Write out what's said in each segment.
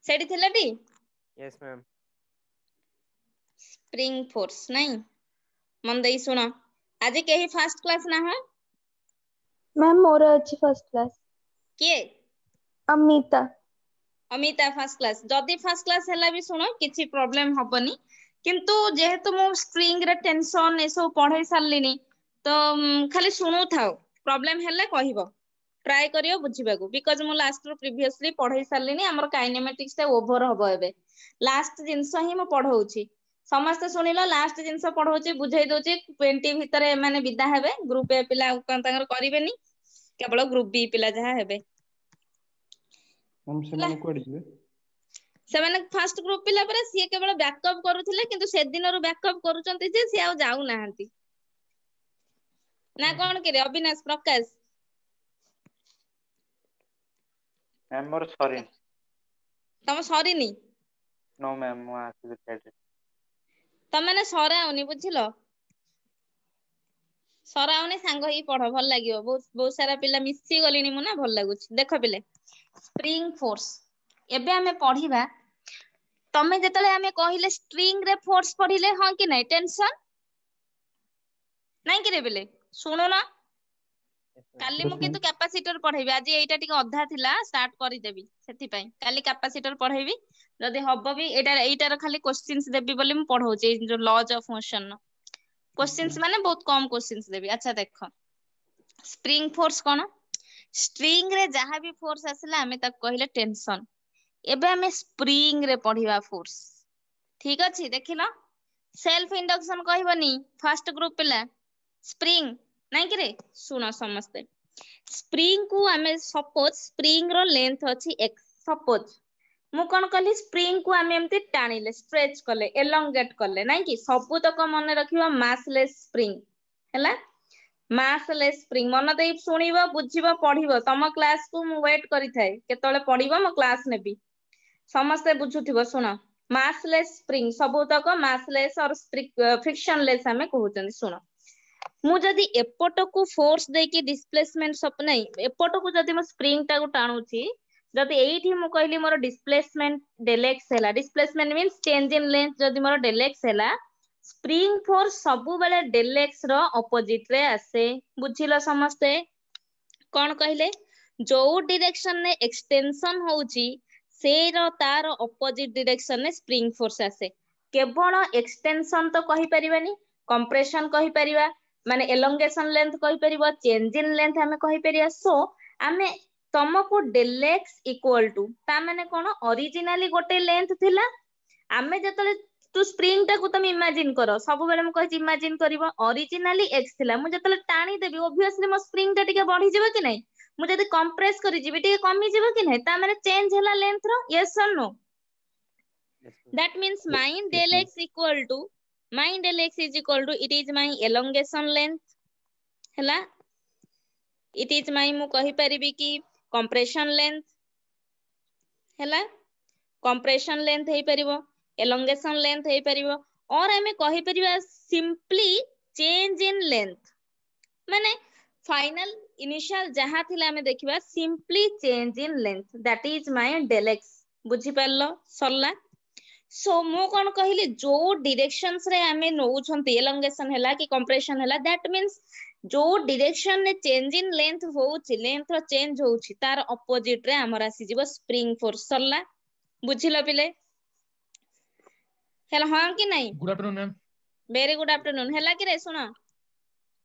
सेठी थिलाटी yes ma'am spring force नहीं मन देई सुनो आज केही फर्स्ट क्लास ना है मैम मोर अच्छी फर्स्ट क्लास किए अमिता अमिता फर्स्ट क्लास जदी फर्स्ट क्लास हैला भी सुनो किछि प्रॉब्लम हबनी किंतु जेहेतु मो स्प्रिंग रे टेंशन ए सब पढ़ाई सारलिनी तो खाली सुनु थाओ प्रॉब्लम हैले कहिबो ट्राई करियो बुझिबाकू बिकॉज़ मो लास्ट रो प्रीवियसली पढ़ाई सारलिनी हमर काइनेमेटिक्स टा ओवर हबो एबे लास्ट जिंस ही मो पढ़ौची समस्त सुनिलो लास्ट जिंस पढ़ौची बुझाई दोची 20 भितरे माने विदा हेबे ग्रुप ए पिला तांगर करिवेनी केवल ग्रुप बी पिला जहा हेबे हम से माने कोड जिवे से माने फर्स्ट ग्रुप पिला परे सी केवल बैकअप करूथिले किंतु से दिन रो बैकअप करूचंती जे सी आ जाऊ नाहंती ना कोन करे अविनाश प्रकाश मैम मोर सॉरी तम सरीनी नो मैम मो आसी छेड तम माने सराउनी बुझिलो सराउनी सांग ही पढ़ भल लागियो बहुत बहुत सारा पिला मिसी गलिनी मु ना भल लागुची देखो पिले स्प्रिंग फोर्स एबे हमें पढ़िबा तमे जेतले हमें कहिले स्ट्रिंग रे फोर्स पढ़िले हां कि नै टेंशन नै कि रे पिले सुनो ना काली मु किंतु कैपेसिटर पढ़ेबी आज एटा टिके अधा थिला स्टार्ट करि देबी सेति पई काली कैपेसिटर पढ़ेबी जदी हबो भी एटार खाली क्वेश्चंस देबी बोली मु पढ़ौची जो लॉज ऑफ मोशन क्वेश्चंस माने बहुत कम क्वेश्चंस देबी अच्छा देखो स्प्रिंग फोर्स कोन स्ट्रिंग रे जहां भी फोर्स आसला हमें तक कहिले टेंशन एबे हमें स्प्रिंग रे पढ़िबा फोर्स ठीक अछि देखिलो सेल्फ इंडक्शन कहबनी फर्स्ट ग्रुप पिला स्प्रिंग नै कि रे सुनो समस्ते स्प्रिंग को हमें सपोज स्प्रिंग रो लेंथ अछि x सपोज मु कोन कहली स्प्रिंग को हमें एमती टाणीले स्ट्रेच करले एलोंगेट करले नै कि सबु तक मन रखिबो मासलेस स्प्रिंग हैला मासलेस स्प्रिंग मन देई सुनिबो बुझिबो पढ़िबो तम क्लास को मु वेट करि थाए केतले पढ़िबो म क्लास नेबी समस्ते बुझुथिबो सुनो मासलेस स्प्रिंग सबु तक मासलेस और फ्रिक्शनलेस हमें कहउचन सुनो मु जदी एपट को फोर्स दे के डिस्प्लेसमेंट सब नै एपट को जदी म स्प्रिंग टा को टाणुची जदी एठी मु कहली मोर डिस्प्लेसमेंट डेल एक्स हैला displacement means change in length जदी मोर डेल एक्स हैला स्प्रिंग फोर्स सबु बेले डेल एक्स रो ऑपोजिट रे आसे बुझिलो समस्ते कोन कहले जो डायरेक्शन ने एक्सटेंशन होउची से रो तार ऑपोजिट डायरेक्शन ने स्प्रिंग फोर्स आसे केवल एक्सटेंशन तो कहि परिबानी कंप्रेशन कहि परिबा माने एलोंगेशन लेंथ कहि परिबो चेंज इन लेंथ हमें कहि परिया सो हमें तुमको डेल एक्स इक्वल टू ता माने कोन ओरिजिनली गोटे लेंथ थिला हमें जतले तू स्प्रिंग टा को तुम इमेजिन करो सब बेले म कहि इमेजिन करबो ओरिजिनली x थिला मु जतले टाणी देबी ऑब्वियसली मो स्प्रिंग टा टिके बढ़ी जेबो कि नै मु जदी कंप्रेस करि जिबी टिके कमी जेबो कि नै ता माने चेंज होला लेंथ रो यस और no that means my del x equal to my del x is equal to it is my elongation length हैला it is my मु कहि परिबी कि compression length हैला compression length हेई परिबो elongation length हेई परिबो और हमें कहि परिबा simply change in length माने final initial जहां थिला हमें देखिबा simply change in length that is my del x बुझि परलो सरला सो मु कोन कहली जो डायरेक्शंस रे हमें नउछंती एलोंगेशन हैला कि कंप्रेशन हैला दैट मींस जो डायरेक्शन ने चेंज इन लेंथ होउची लेंथ रो चेंज होउची तार ऑपोजिट रे हमर आसी जीवो स्प्रिंग फोर्स सरला बुझिलो पिले हैला हां कि नै good afternoon ma'am very good afternoon हैला कि रे सुनो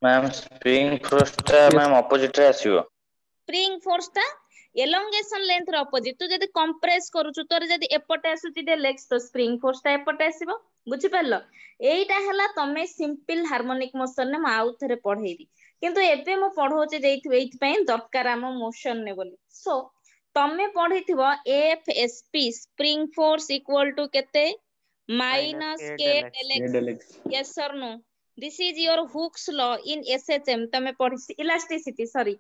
मैम स्प्रिंग फोर्स टा मैम ऑपोजिट रे आसीबो स्प्रिंग फोर्स ता एलोंगेशन लेंथ रो ऑपोजिट तू जदी कंप्रेस करूछु तोर जदी एपटे आसुची डेल एक्स तो स्प्रिंग फोर्स ता एपटे आसीबो बुझि परलो एईटा हैला तमे सिंपल हार्मोनिक मोशन ने म आउ थरे पढेइबी किंतु एबे म पढौचे जेइथि एइथ पई दरकार हम मोशन ने बोली सो तमे पढिथिबो F S P spring force equal to केते माइनस के डेल एक्स यस और no this is your Hooke's law in S H M तमे पढि इलास्टिसिटी सॉरी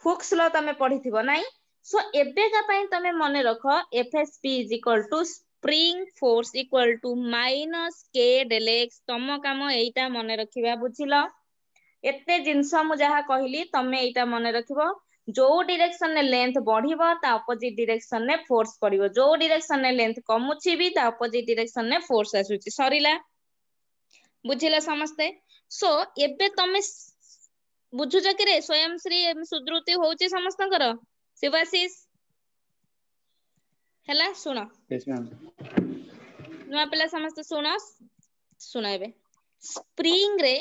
हुक्स लॉ तमे पढिथिबो नाइ सो एबे का पई तमे मने रखो F S P is equal to spring force equal to minus के डेल एक्स तम काम एइटा मने रखिबा बुझिलो एते जिंस मु जहा कहली तमे एइटा मने रखिबो जो डायरेक्शन ने लेंथ बढ़िबो ता ऑपोजिट डायरेक्शन ने फोर्स पड़िबो जो डायरेक्शन ने लेंथ कमुछि भी ता ऑपोजिट डायरेक्शन ने फोर्स आसुछि सरीला बुझिला समस्ते सो एबे तमे बुझुछ कि रे स्वयं श्री सुदृति होउछि समस्तकर शिवाशीष हैला सुनो यस मैम नुआ पिला समस्त सुनो सुनो एबे स्प्रिंग रे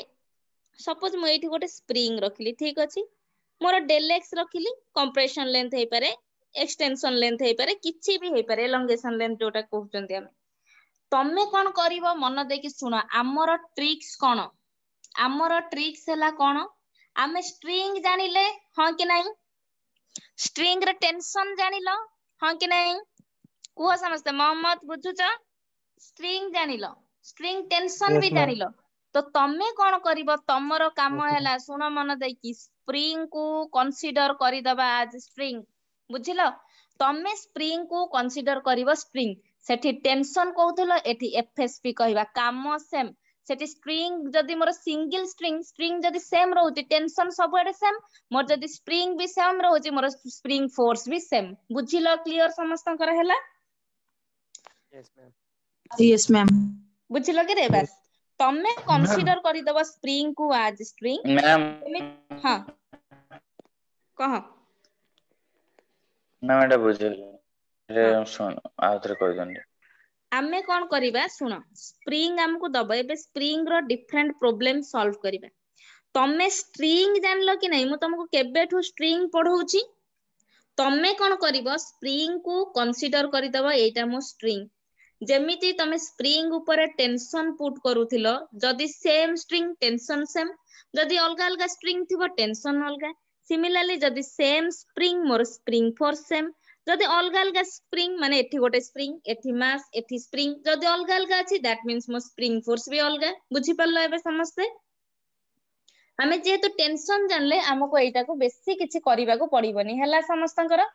सपोज मु एठी गोटे स्प्रिंग रखिली ठीक अछि मोर डेल एक्स रखिली कंप्रेशन लेंथ हेई पारे एक्सटेंशन लेंथ हेई पारे किछि भी हेई पारे एलोंगेशन लेंथ जोटा कहउचंती हम तमे कोन करिवो मन देकी सुनो हमर ट्रिक्स कोन हमर ट्रिक्स हला कोन आमे स्ट्रिंग जानिले हां कि नहीं स्ट्रिंग रे टेंशन जानिलो हां कि नहीं कुह समझते मोहम्मद बुझुछ स्ट्रिंग जानिलो स्ट्रिंग टेंशन भी यस मैम जानिलो तो तमे कोन करिवो तमरो काम यस मैम हैला सुनो मन देकी स्प्रिंग को कंसीडर करि दबा आज स्ट्रिंग बुझिलो तमे स्प्रिंग को कंसीडर करिवो स्प्रिंग सेठी टेंशन कहउथलो एठी एफएसपी कहबा काम सेम सेठी स्ट्रिंग जदी मोर सिंगल स्ट्रिंग जदी सेम रहउती टेंशन सब एडे सेम मोर जदी स्प्रिंग भी सेम रहउची मोर स्प्रिंग फोर्स भी सेम बुझिलो क्लियर समस्त कर हैला यस मैम Yes, ma'am. बुझिलो कि रे बस तमे कंसीडर करि दबो स्प्रिंग को आज स्ट्रिंग मैम हां कह मैम एटा बुझिली रे हाँ सुन आउथरे कहि दंडी आमे कोन करिबा सुनो स्प्रिंग हमको दबो एबे स्प्रिंग रो डिफरेंट प्रॉब्लम सॉल्व करिबा तमे स्ट्रिंग जानलो कि नहीं मु तुमको केबेठू स्ट्रिंग पढौची तमे कोन करिवो स्प्रिंग को कंसीडर करि दबो एटा मो स्ट्रिंग जेमिति तमे स्प्रिंग ऊपर टेंशन पुट करूथिलो जदी सेम स्ट्रिंग टेंशन सेम जदी अलगा अलगा स्ट्रिंग थिबो टेंशन अलगा सिमिलरली जदी सेम स्प्रिंग मोर स्प्रिंग फोर्स सेम जदी अलगा अलगा स्प्रिंग माने एठी गोटे स्प्रिंग एठी मास एठी स्प्रिंग जदी अलगा अलगा अछि दैट मींस मो स्प्रिंग फोर्स भी अलगा बुझी परलो एबे समझते हमें जेहेतु टेंशन जानले हमको एटा को बेसी किछि करिबा को पड़िबनी हला समस्तंकर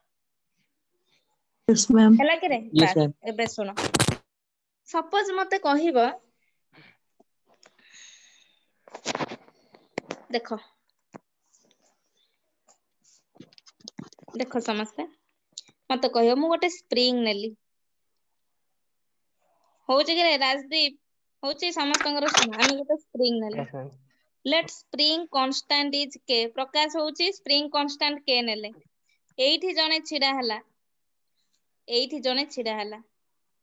Yes, ma'am. हला कि रे यस बस मैम एबे सुनो सपोज मते कहिबो देखो देखो समस्ते मते कहियो मु गोटे स्प्रिंग नेली होउची कि रे राजदीप होउची समस्तंकर सुनो हम गोटे स्प्रिंग नेले yes ma'am let spring constant is K Prakash होउची स्प्रिंग कांस्टेंट के नेले एठी जने छिडा हला एठी जने छिडा हला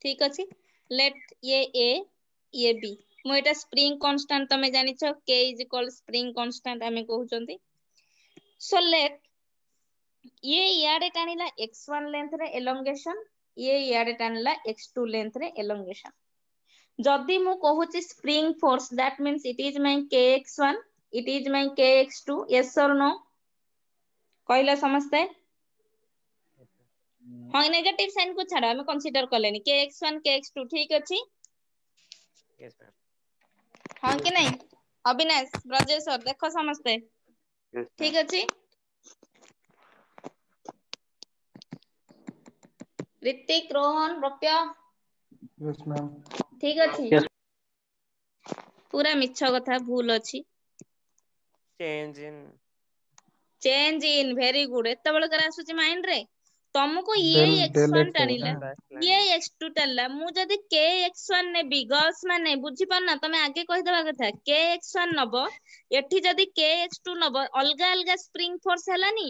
ठीक अछि लेट ये बी मु एटा स्प्रिंग कांस्टेंट तमे जानि छ के इज इक्वल स्प्रिंग कांस्टेंट हमें कहउचंती सो लेट ये याडे टानिला x1 लेंथ रे एलोंगेशन ये याडे टानिला x2 लेंथ रे एलोंगेशन जदी मु कहूची spring force that means it is my kx1 it is my kx2 yes और नो कहला समझते हां नेगेटिव साइन को छाड़ हम कंसीडर करलेनी kx1 kx2 ठीक अछि यस मैम हां कि नहीं अविनाश ब्रजेश्वर देखो समझते यस ठीक अछि ऋतिक रोहन रप्य यस मैम ठीक अछि यस पूरा मिछ कथा भूल अछि चेंज इन वेरी गुड एत बेल कर आसुची माइंड रे तुमको ये डेल x1 एक्स टानिला ये x2 टानिला मु जदी kx1 नेबी गर्ल्स माने बुझी पारना तमे आगे कहि देबा कथा kx1 नबो एठी जदी kx2 नबो अलगा अलगा स्प्रिंग फोर्स हलानी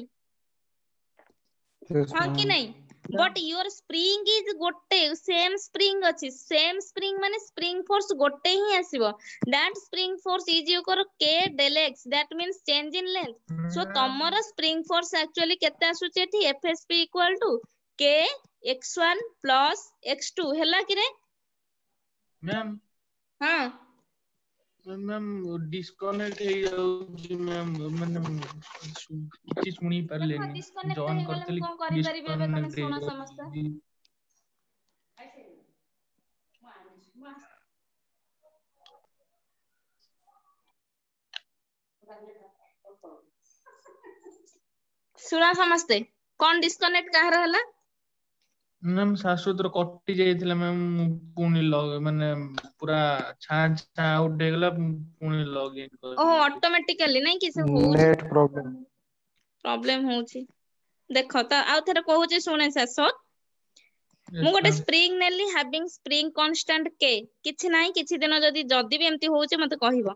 यस हां कि मैम नहीं बट योर स्प्रिंग इज गोटे सेम स्प्रिंग अछि सेम स्प्रिंग माने स्प्रिंग फोर्स गोटे ही आसीबो that spring force is your k del x that means change in length so तमरो स्प्रिंग फोर्स एक्चुअली केते आसुची एठी fsp equal to k x1 plus x2 हला कि रे मैम हां मैम डिस्कनेक्ट हे जाउची मैम माने किछि सुनी देखो पारलेनी डिस्कनेक्ट जॉइन हे गले करतली कोन करि परिबे एबे तमे डिस्कनेक्ट हे सुनो समस्त जाउची सुना समस्ते कोन डिस्कनेक्ट कहार हला मैम शाश्वत कटि जाइथिला मैम पुनी लग माने पूरा छा आउट हे गला पुनी लॉग इन ओहो करली ऑटोमेटिकली नहीं कि से होउची नेट प्रॉब्लम प्रॉब्लम होउची देखो तो आउ थे कहूँ शुणे शेष Yes, मु गोटे ma'am. स्प्रिंग नेली हैविंग स्प्रिंग कांस्टेंट के किछि नाही किछि दिन जदी भी एमती होउचे मते कहिबो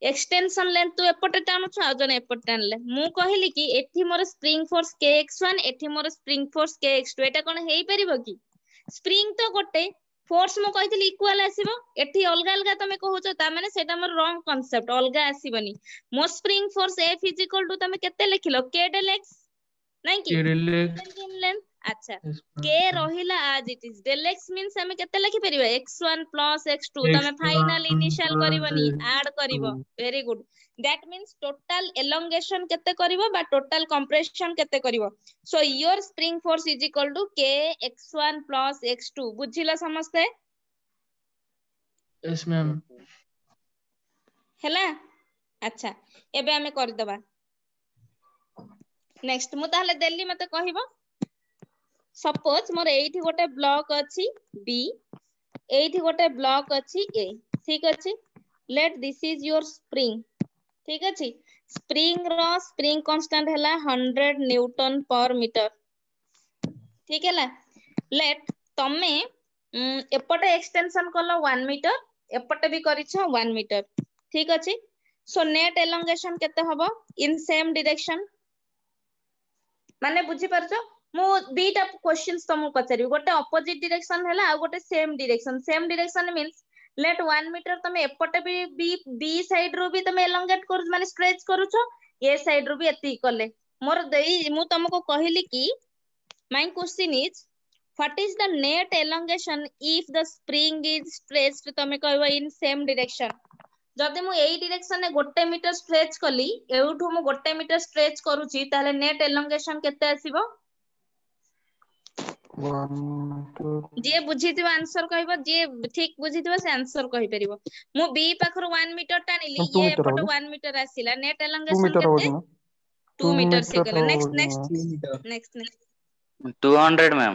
एक्सटेंशन लेंथ तू एपटे टाणुछु आ जने एपटे टाणले मु कहिली कि एठी मोर स्प्रिंग फोर्स kx1 एठी मोर स्प्रिंग फोर्स kx2 एटा कोन हेई परिबो कि स्प्रिंग तो गोटे फोर्स मु कहितली इक्वल आसीबो एठी अलगा अलगा तमे कहूचो ता माने सेटा मोर रॉन्ग कांसेप्ट अलगा आसीबनी मो स्प्रिंग फोर्स F = तमे केते लिखिलो k del x नहीं कि Relax. change in length अच्छा Yes, k ma'am. रहिला as it is del x means हमें केते लिखि परिबा x1 plus x2 तमे X1 फाइनल इनिशियल plus करबनी ऐड करबो X2. Very good that means total elongation केते करबो बा टोटल कंप्रेशन केते करबो so your spring force = k x1 plus x2 बुझिला समस्ते Yes, ma'am. हैला अच्छा एबे हमें कर दबा नेक्स्ट मु ताहले देली मते कहिबो सपोज मोर एठी गोटे ब्लॉक अछि B एठी गोटे ब्लॉक अछि A ठीक अछि let this is your spring ठीक अछि स्प्रिंग रो स्प्रिंग कांस्टेंट हला 100 न्यूटन पर मीटर ठीक हैला लेट तमे एपटे एक्सटेंशन कलो 1 मीटर एपटे भी करिछो 1 मीटर ठीक अछि सो नेट एलोंगेशन केते हबो इन सेम डायरेक्शन माने बुझी परछो मु दीटा क्वेश्चंस तुमको पचारि गोटे ऑपोजिट डायरेक्शन हैला आ गोटे same direction means let 1 metre तमे एपटे भी बी साइड रो भी तमे एलोंगेट कर माने स्ट्रेच करूछो ए साइड रो भी एती कले मोर देई मु तुमको कहिली कि my question is what is the net elongation if the spring is stretched तमे कहबो इन सेम डायरेक्शन जदि मु एई डायरेक्शन ने गोटे मीटर स्ट्रेच कली एउठू मु गोटे मीटर स्ट्रेच करूची ताले नेट एलोंगेशन केते आसीबो 1 2 जे बुझिथिबो आंसर कहबो जे ठीक बुझिथिबो से आंसर कहि परिबो मु बी पाखर 1 मीटर टानिली 2 ये मीटर एपट हो 1 मीटर आसीला नेट 2 एलोंगेशन मीटर हो केते ना 2 2 मीटर से मीटर गला हो next next 2 meter. Next 200 ma'am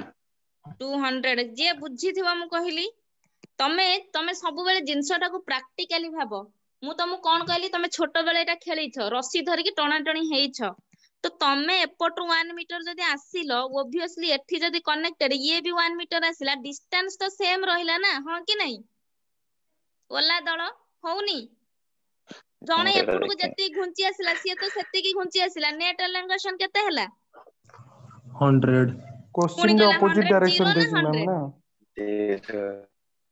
200 जे बुझिथिबो मु कहिली तमे सब बेले जिंसटा को प्रैक्टिकली भाबो मु तुमको कोन कहली तमे छोट बेले एटा खेलिछो रस्सी धरि कि टणा टणी हेइछो तो तमे एपट 1 मीटर जदी आसीलो ऑब्वियसली एठी जदी कनेक्टेड ये भी 1 मीटर आसीला डिस्टेंस तो सेम रहिला ना हां कि नहीं ओला दळ होउनी जणे एपट को जति घुंची आसीला सिए तो सेति की घुंची आसीला नेट एलोंगेशन केते हला 100. पुणी क्वेश्चन रे गला ऑपोजिट 100 डायरेक्शन जीरो ना देजी मैम 100 ना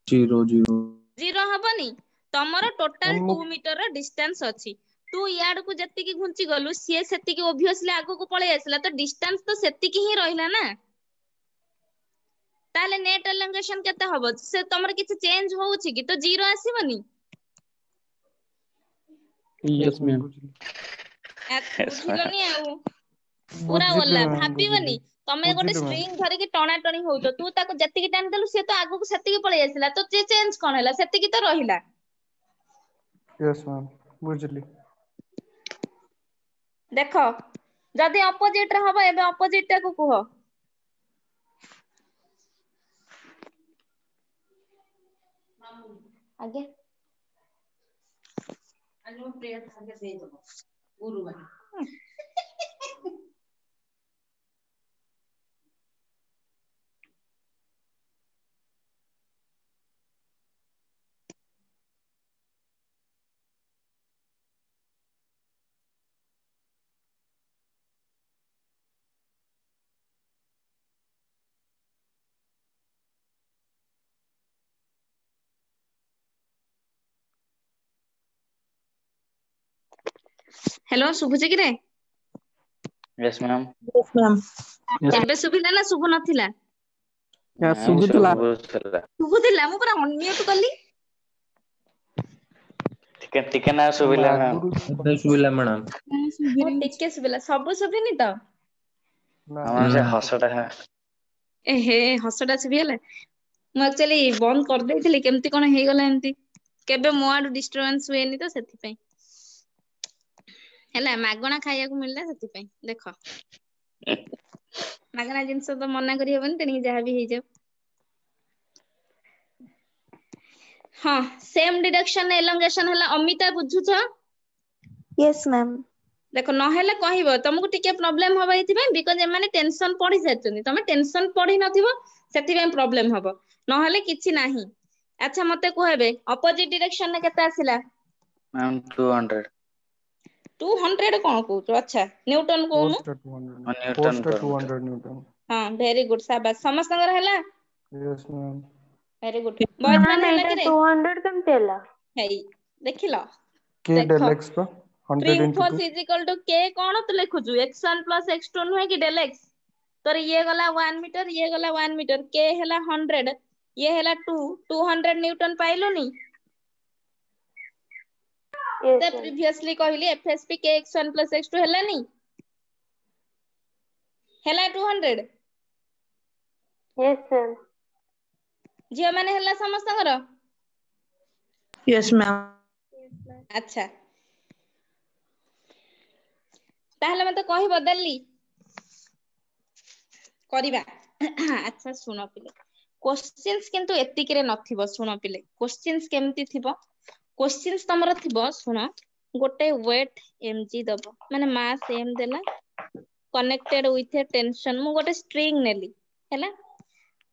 0 0. जीरो हबनी तमरो टोटल मैम 2 मीटर रो डिस्टेंस अछि तू याड को जति की घुंची गलु सिए सेति की ऑब्वियसली आगो को पळे आसीला तो डिस्टेंस तो सेति की ही रहिला ना ताले नेट एलोंगेशन केते हबो से तमर किछ चेंज होउची कि तो जीरो आसीबनी Yes, ma'am. बुझिलोनी आउ पूरा बुझिले ओला मैम बुझिले भाबिबनी तमे गोटे बुझिले मैम स्ट्रिंग धरि कि टणा टणी होउतो तू ताको जति की टान देलु से तो आगो को सेति की पळे आसीला तो चेंज कोन हला सेति की तो रहिला यस मैम बुझिली देखो जदी ऑपोजिट रे हबो एबे ऑपोजिट टा को कुहो आगे आगे प्रेयर आगे दे दो गुरुवार हेलो सुबुची कि रे यस मैम Yes, ma'am. एबे सुबिला ना सुबु नथिला या मैम सुबुतला सब सुबुतिला मु पूरा अनम्यूट कली टिके ना ଆମେ सुबिला मैम ଆଗରୁ ଏବେ ଶୁଭିଲା ମ୍ୟାଡାମ। ओ टिके सुबिला सब सुबिनी तो ନା मैम से हसटा है एहे हसटा सुबिला मु एक्चुअली बंद कर देइथिली केमती कोन हे गला एमती केबे मो आडू डिस्टरबेंस हुएनी तो सेति पई हैला मागणा खाइया को मिलला सेति पई देखो मागणा जिंस तो मना करी हेबन तनी जहा भी हे जाऊ हां सेम डिडक्शन एलोंगेशन हला अमिता बुझुछ Yes, ma'am. देखो नहेले कहबो तुमको टिके प्रॉब्लम हबो एथि बिकॉज एमाने टेंशन पढ़ी सारछनी तमे टेंशन पढ़ी नथिबो सेति में प्रॉब्लम हबो नहेले किछि नाही। अच्छा मते कहबे अपोजिट डायरेक्शन ने केते आसिला मैम 200 200 कोन कहूचो। अच्छा न्यूटन कोनु Force टा 200 न्यूटन force टा पर मीटर 200 न्यूटन। हां वेरी गुड शाबाश समस्तंगर हला Yes ma'am. Very good boys ma'am माने हला एटा कि रे 200 केमते हला हेई देखिलो K देखो del x का 100 spring into force 2 is equal to K कोन तो लिखुछु x1 + x2 नुहे कि डेल x तोर ये गला 1 मीटर ये गला 1 मीटर के हला 100 ये हला 200 न्यूटन पाइलोनी यस ते मैम प्रीवियसली कहली एफएसपी के x1 + x2 हलानी हला 200 यस मैम जियो माने हला समस्तंगर। Yes, ma'am. अच्छा ताहले मते कहि बदलली करिबा। अच्छा सुनो पिले क्वेश्चंस किंतु एतिकिरे नथिबो सुनो पिले क्वेश्चंस केमती थिबो क्वेश्चंस तमरो थिबो सुनो गोटे वेट mg दबो माने मास m देला कनेक्टेड विथ ए टेंशन मु गोटे स्ट्रिंग नेली हैला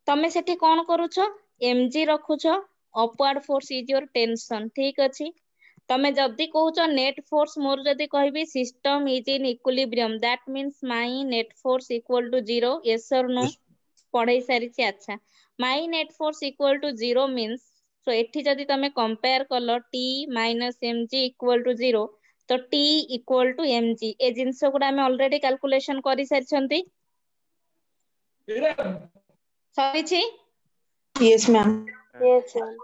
तमे सेठी कोन करूछो mg रखुछो upward force is your tension ठीक अछि तमे जदी कहूछो नेट फोर्स मोर जदी कहबी system is in equilibrium that means my net force equal to 0 yes और नो पढ़ाई सारी छी। अच्छा my net force equal to 0 means so एठी जदी तमे कंपेयर करलो t - mg इक्वल टू 0 तो t इक्वल टू mg ए जिंस गुडा हम ऑलरेडी कैलकुलेशन करि सारछंती सही छी। Yes, ma'am. यस मैम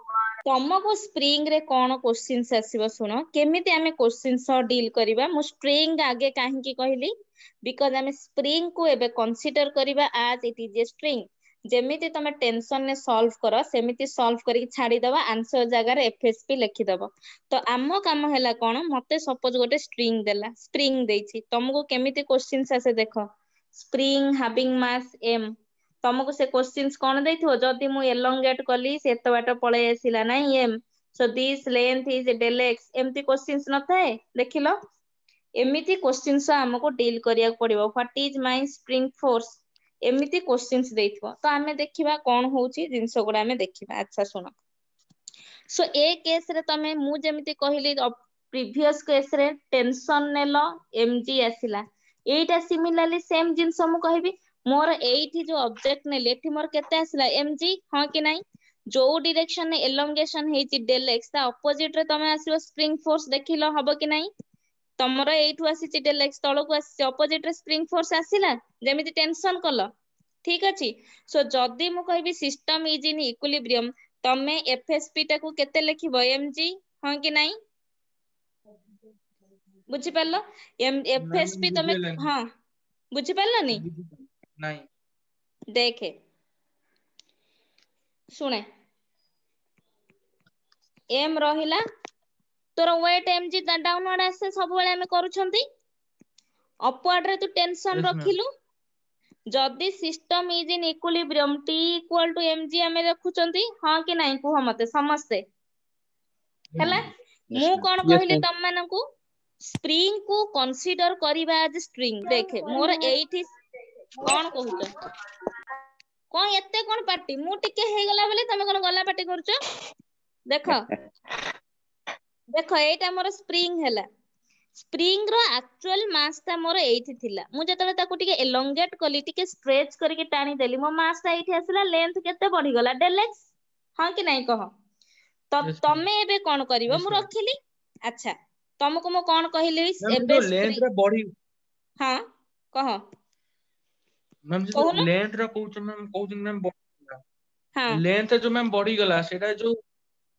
तुमको स्प्रिंग रे कोन क्वेश्चंस आसीबो सुनो केमिति हमें क्वेश्चंस डील करिबा मु स्प्रिंग आगे काहे की कहली बिकॉज़ हमें स्प्रिंग को एबे कंसीडर करिबा as it is a string जेमिति तमे टेंशन ने सॉल्व करो सेमिति सॉल्व करी छाडी दबा आंसर जगह रे एफएसपी लिखि दबो तो आमो काम हैला कोन मते सपोज गोटे स्ट्रिंग देला स्प्रिंग देछि तुमको केमिति क्वेश्चंस आसे देखो स्प्रिंग हैविंग मास m तुमको से क्वेश्चंस कोन देथियो जदी मु एलोंगेट कली से तो बाटा पळे आसिला नाही m so this length is del x एमती क्वेश्चंस न थाए देखिलो एमिति क्वेश्चंस हमको डील करिया पड़िबो what is my spring force एमिति क्वेश्चंस देथिबो तो हमें देखिबा कोन होउची जिंस गुडा हमें देखिबा। अच्छा सुनो सो ए केस रे तमे मु जेमिति कहली प्रीवियस केस रे टेंशन नेलो mg आसिला एटा सिमिलरली सेम जिंस मु कहबी मोर एठी जो ऑब्जेक्ट नेले एठी मोर केते आसिला mg हां कि नाही जो डायरेक्शन ने एलोंगेशन हेची del x ता ऑपोजिट रे तमे आसीबो स्प्रिंग फोर्स देखिलो हबो कि नाही तमरो एठू आसीची del x तळको आसी ऑपोजिट रे स्प्रिंग फोर्स आसिला जेमिति टेंशन कलो ठीक अछि सो जदी मु कहबी सिस्टम इज इन इक्विलिब्रियम तमे एफएसपी टाकू केते लिखिबो mg हां कि नाही बुझि परलो मैम एफएसपी तमे बुझेलानी हां बुझि परलोनी नहीं देखे सुने m रहिला तोर वेट mg डाउनवर्ड आसे सब बेले हम करूछंती अपवर्ड रे तू टेंशन यस मैम रखिलु जदी system is in equilibrium t equal to mg हमें रखुचंती हां कि नाही कुह मते समस्ते हैला मु कोन यस कहली मैम तम मानकू स्प्रिंग को कंसीडर करिबा एज स्ट्रिंग देखे मोर एठी कोन कहूच कोन एते कोन पार्टी मु टिके हे गला बोले तमे कोन गला पार्टी करछो देखो देखो एटा मोर स्प्रिंग हैला स्प्रिंग रो एक्चुअल मास ता मोर एठी थिला मु जतले ताको टिके एलोंगेट कली टिके स्ट्रेच करके टाणी देली मो मास ता एठी आसिला लेंथ केते बढ़ी गला del x हां कि नाही कह तो यस मैम तमे एबे कोन करिवो यस मु मैम रखिली। अच्छा तुमको मु कोन कहिली मैम एबे जो लेंथ स्प्रिंग रे बॉडी हां कह मैम जो कहून लेंथ रे कहउछ मैम हां लेंथ जो मैम बढ़ी गला सेटा जो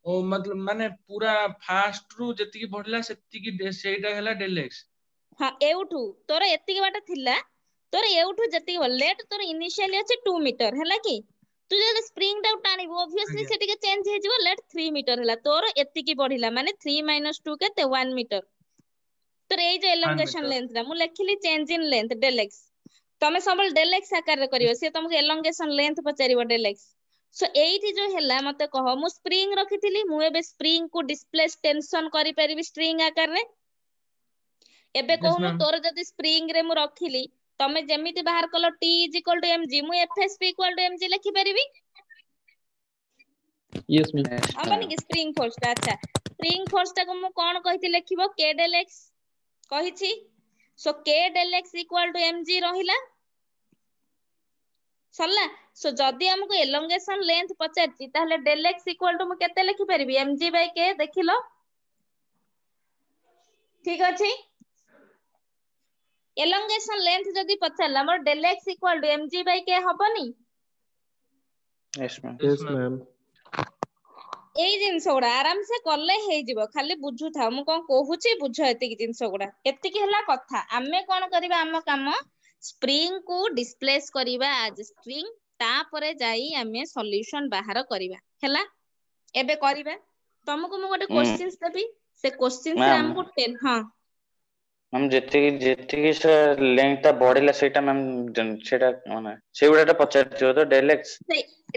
ओ मतलब माने पूरा फास्ट रु जति की बढ़ला सेति की सेटा हैला del x हां एउठू तोर एतिकी बाटा थिला तोर एउठू जति लेट तोर इनिशियली अछि 2 मीटर हैला कि तू जे स्प्रिंग टा टाणीबो ऑब्वियसली आज्ञा से टिके चेंज हे जिवो लेट 3 मीटर हैला तोर एतिकी बढ़िला माने 3 - 2 केते 1 मीटर तोर ए जे 1 एलोंगेशन मीटर लेंथ रा मु लेखिली change in length del x तमे सबल del x आकार रे करियो से तुमको एलोंगेशन लेंथ पचारिबो del x सो एठी जो हैला मते कह मु स्प्रिंग रखिथिली मु एबे स्प्रिंग को डिस्प्लेस टेंशन करि परिबी स्ट्रिंग आकार रे एबे Yes, कहूनु ma'am. तोर जदी स्प्रिंग रे मु रखिली तमे जेमिति बाहर कलो T = mg मु FSP = mg लिखि परिबी Yes, ma'am. Yes, हबनी ma'am. कि स्प्रिंग फोर्स टा अच्छा स्प्रिंग फोर्स टा को मु कोन कहिति लेखिबो k del x कहिछि सो k del x = mg रहिला सरला सो जदी हमको एलोंगेशन लेंथ पचारछि ताहले del x = मु केते लिखि परिबी mg/k देखिलो ठीक अछि एलोंगेशन लेंथ जदी पचारला मोर del x = mg/k हबनी Yes, ma'am. Yes, ma'am. एई जिंस गुड़ा आराम से करले हे जिवो खाली बुझु था मु कोन कहूची बुझ एतिकी जिंस गुड़ा एतिकी हला कथा आमे कोन करबा हम काम स्प्रिंग को डिस्प्लेस करबा एज स्ट्रिंग तापरे जाई आमे सॉल्यूशन बाहर करबा हला एबे करबा तुमको मु गोटे क्वेश्चंस देबी से क्वेश्चंस रे Ma'am. हमको 10 हां मैम जेतिकी से लेंथ ता बढ़िला सेटा मैम सेटा माने सेउडाटा पचारथियो तो del x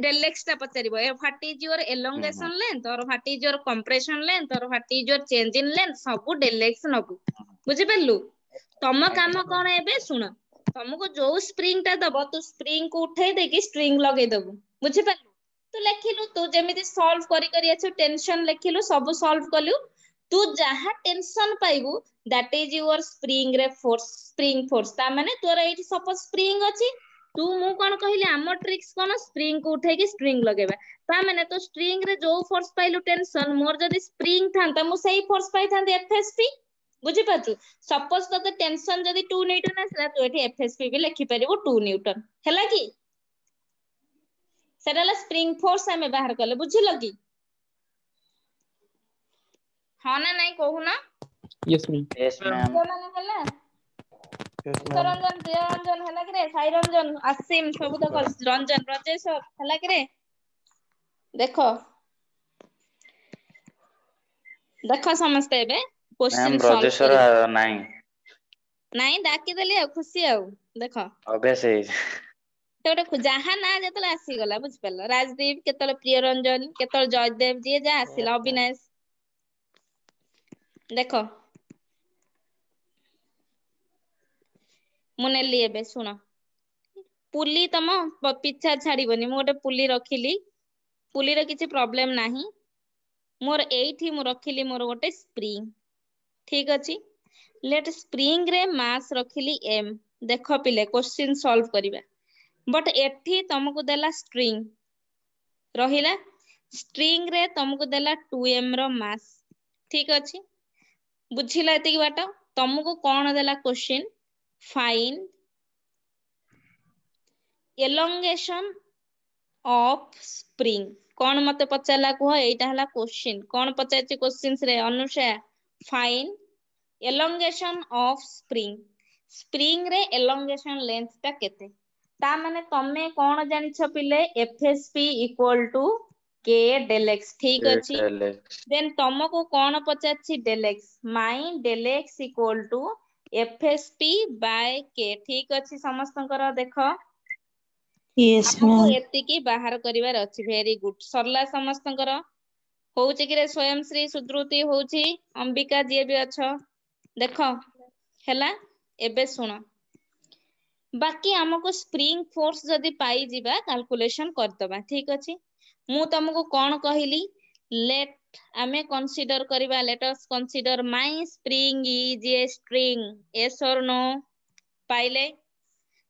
del x ता पचारिबो what is your elongation length और what is your compression length और what is your change in length सब del x नबु बुझि पेलु तम काम कोन एबे सुन तुमको जो स्प्रिंग ता दबो तू स्प्रिंग को उठै दे कि स्ट्रिंग लगे दबु बुझि पेलु तू लेखिलु तू जेमिति सॉल्व करी करी अछि टेंशन लेखिलु सब सॉल्व कलु तू जहा टेंशन पाइबु दैट इज योर स्प्रिंग रे फोर्स स्प्रिंग फोर्स ता माने तोर एठी सपोज स्प्रिंग अछि तू मु कोन कहिली आम ट्रिक्स कोन स्प्रिंग को उठे कि स्ट्रिंग लगेबा ता माने तो स्ट्रिंग रे जो फोर्स पाइलु टेंशन मोर जदी स्प्रिंग थांता मु सही फोर्स पाई थांती एफएसपी बुझि पाछु सपोज तो टेंशन जदी 2 न्यूटन आसला तो एठी एफएसपी भी लिखि परिबो 2 न्यूटन हैला कि सेडाला स्प्रिंग फोर्स हमें बाहर करले बुझिलो कि हां ना नहीं कहू ना Yes, ma'am. Yes, ma'am. जो माने हला Yes, तो ma'am. रंजन प्रिय रंजन हला कि रे साई रंजन आसिम सब तो रंजन रजेश हला कि रे देखो देखो समझते एबे क्वेश्चन मैम सॉल्व रजेश्वर करियो नाही नहीं डाकी देली आ खुशी आ देखो अभ्यास है तो गोटे जहा ना जतले आसी गला बुझ परलो राजदीप केतले प्रिय रंजन केतले जयदेव जे जा आसिला अविनाश देखो मुनेली एबे सुनो पुली तम पिछा छाड़ीबनी मु गोटे पुली रखिली पुली रे किछि प्रॉब्लम नाही मोर एठी मु रखिली मोर गोटे स्प्रिंग ठीक अछि लेट स्प्रिंग रे मास रखिली m देखो पिले क्वेश्चन सॉल्व करिबा बट एठी तुमको देला स्ट्रिंग रहिला स्ट्रिंग रे तुमको देला 2m रो मास ठीक अछि बुझिला एतिकी बात तुमको कोन देला question find elongation of spring कौन मते पचारला कुह एटा हला क्वेश्चन कौन पचारछि क्वेश्चंस रे Anusha find elongation of spring spring रे elongation length ता केते ता माने तमे कौन जानिछ पिले FSP = K del x ठीक अछि del x देन तुमको कौन पचारछि del x my del x = FSP by K ठीक अछि समस्तंकर देखो Yes, हमको ma'am. एतिकी बाहर करिवार अछि वेरी गुड सरला समस्तंकर होउची कि रे स्वयंश्री सुद्रुति होउची अंबिका जे भी अछ देखो हैला एबे सुनो बाकी हमको स्प्रिंग फोर्स जदी पाई जिबा कैलकुलेशन करतबा ठीक अछि मु तुमको कोन कहिली लेट आमे कंसीडर करिबा let us consider my spring is a string yes और नो पाइले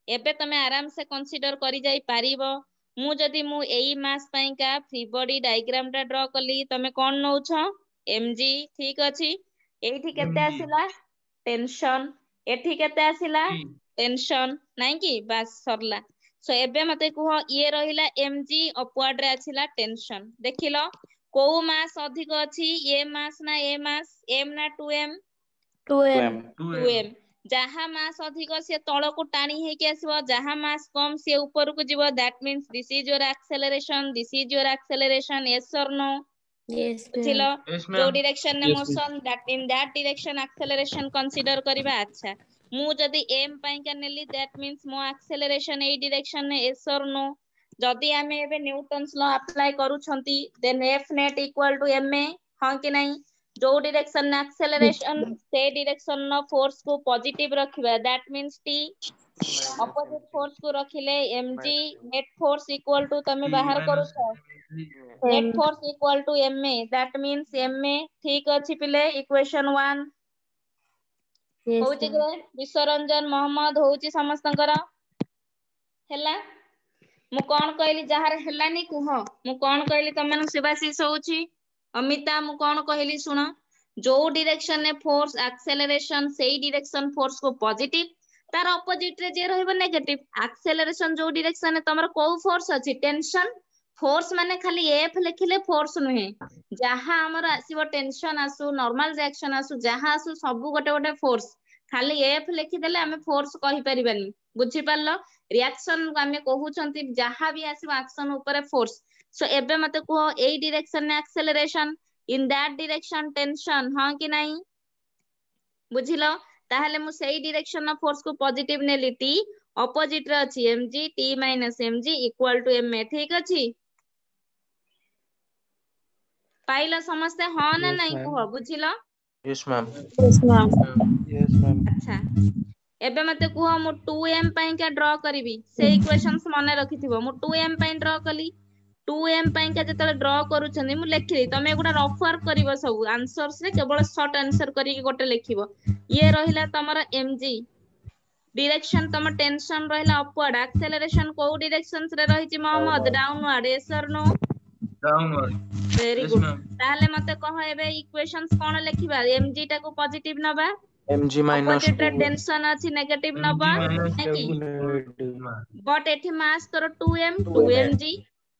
एबे तमे आराम से कंसीडर करि जाई पारिबो मु जदी मु एई मास पई का फ्री बॉडी डायग्राम टा ड्रा कली तमे कोन नउछ mg ठीक अछि एठी केते mg आसिला टेंशन एठी केते आसिला T टेंशन नाही कि बस सरला सो एबे मते कुह ये रहिला mg अपवर्ड रे आसिला टेंशन देखिलो को मास अधिक अछि ए मास ना ए मास m ना 2m 2M. 2m 2m जहा मास अधिक से तळ को टाणी हे के आसीबो जहा मास कम से ऊपर को जीवो that means this is your acceleration yes और नो Yes, बुझिलो ma'am. yes जो ma'am डायरेक्शन ने yes ma'am motion that in that direction acceleration consider करबा अच्छा मु जदी m पई का नेली दैट मींस मो एक्सेलरेशन ए डायरेक्शन ने यस और नो जदी आमे एबे न्यूटन्स लॉ अप्लाई करू छंती देन f net = ma हां कि नहीं जो डायरेक्शन ने एक्सेलरेशन से डायरेक्शन नो फोर्स को पॉजिटिव रखिबा that means T opposite force को रखिले mg net force equal to तमे बाहर करू छ net force equal to ma that means ma ठीक अछि पिले इक्वेशन 1 Yes, होउची ma'am. के विश्वरंजन मोहम्मद होउची समस्तंकर हैला मु कोन कहली जहार हैलानी कुह मु कोन कहली तमन शिवाशीष होउची अमिता मु कोन कहली सुनो जो डायरेक्शन ने फोर्स एक्सेलरेशन सेही डायरेक्शन फोर्स को पॉजिटिव तार ऑपोजिट रे जे रहइबो नेगेटिव एक्सेलरेशन जो डायरेक्शन ने तमर को फोर्स अछि टेंशन फोर्स माने खाली एफ लिखिले फोर्स नुहे जहां हमर आसीबो टेंशन आसु नॉर्मल रिएक्शन आसु जहां आसु सब गोटे गोटे फोर्स खाली एफ लिखि देले हमें फोर्स कहि परिबानी बुझी पारलो रिएक्शन हमें कहउछंती जहां भी आसीबो एक्शन ऊपर फोर्स सो एबे मते को एई डायरेक्शन ने acceleration in that direction tension हां कि नहीं बुझिलो ताहले मु सेई डायरेक्शन ऑफ फोर्स को पॉजिटिव नेली टी ऑपोजिट रे अछि mg t mg equal to ma ठीक अछि पाइला समस्ते हां ना Yes, नहीं ma'am. कुह बुझिलो Yes, ma'am. Yes, ma'am. Yes, ma'am. अच्छा एबे मते कुह मु 2m पई का ड्रा करबी से इक्वेशंस माने रखिथिबो मु 2m पई ड्रा कली 2m पई का जतले ड्रा करूछनी मु लेखिली तमे एगुडा रफ वर्क करिवो सब आंसर्स रे केवल शॉर्ट आंसर करी गोटे लेखिबो ये रहिला तमरा mg डायरेक्शन तम टेंशन रहिला अपवर्ड एक्सेलरेशन को डायरेक्शन रे रहिची मोहम्मद डाउनवर्ड यस और no downward very yes good ma'am ताहले मते कह एबे इक्वेशंस कोन लेखिबा mg टा को पॉजिटिव नबा mg minus ऑपोजिट रे 2 टेंशन अछि नेगेटिव mg नबा minus है कि 2 Negative. बट एठी मास तोर 2m 2ma 2mg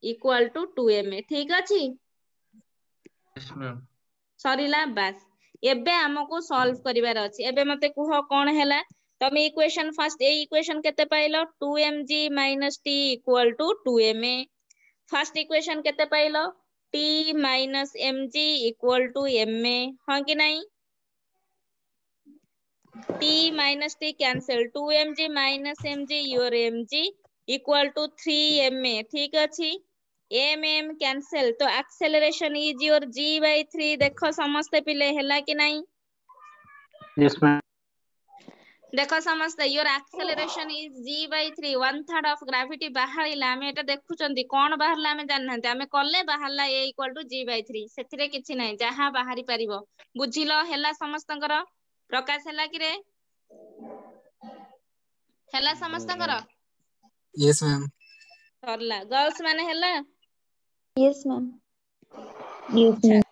equal to 2ma ठीक अछि यस मैम सरीला बस एबे हमको सॉल्व करिवार अछि एबे मते कुह कोन हैला तमे इक्वेशन फर्स्ट ए इक्वेशन केते पाइलो 2mg t equal to 2ma first equation केते पाइलो t mg equal to ma हां कि नहीं t cancel 2mg mg your mg equal to 3ma ठीक अछि mm कैंसिल तो acceleration is your g by 3 देखो समस्त पिले हैला कि नहीं yes ma'am देखो समस्त your acceleration is g by 3 1/3 of gravity बाहरिला हमें एटा देखुचंती कोन बाहरला हमें जाननांती हमें कल्ले बाहरला a equal to g by 3 सेथिरे किछि नहीं जहां बाहरी परिबो बुझिलो हैला समस्तंकर प्रकाश हैला कि रे हैला समस्तंकर Yes, ma'am. सरला गर्ल्स माने हैला Yes, ma'am. Yes, अच्छा ma'am.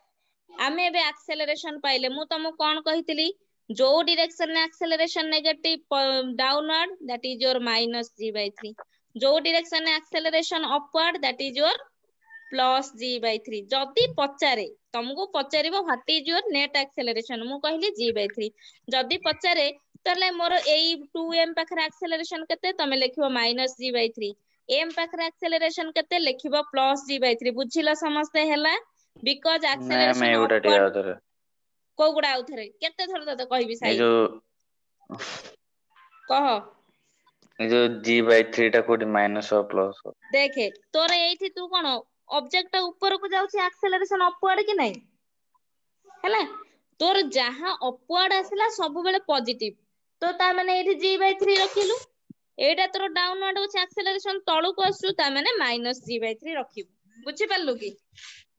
आमे एबे एक्सेलरेशन पाइले मु तुमको कोन कहितली जो डायरेक्शन ने acceleration negative downward that is your -g by 3 जो डायरेक्शन ने acceleration upward that is your +g by 3 जदी पचारे तुमको पचारिबो what is your net acceleration मु कहली g by 3 जदी पचारे तले मोर एई 2m पाखरे एक्सेलरेशन केते तमे लेखिबो -g by 3 m पाखरे एक्सेलरेशन केते लेखिबो +g by 3 बुझिला समस्ते हैला बिकॉज़ मैम एक्सेलरेशन एगुडा टिके अपवर्ड आउथरे को गुडा आउथरे केते थर तते कहबी ए साई जो कह g by 3 टा कोडी माइनस और प्लस देखे तोरे एठी तू कोन ऑब्जेक्ट ऊपर को जाउछि एक्सेलरेशन अपवर्ड कि नहीं हैला तोर जहां अपवर्ड आसिला सब बेले पॉजिटिव तो ता माने एठी g by 3 रखिलु एटा तोर डाउनवर्ड होछि एक्सेलरेशन तळु को आसु ता माने -g by 3 रखिबु बुझि पालु कि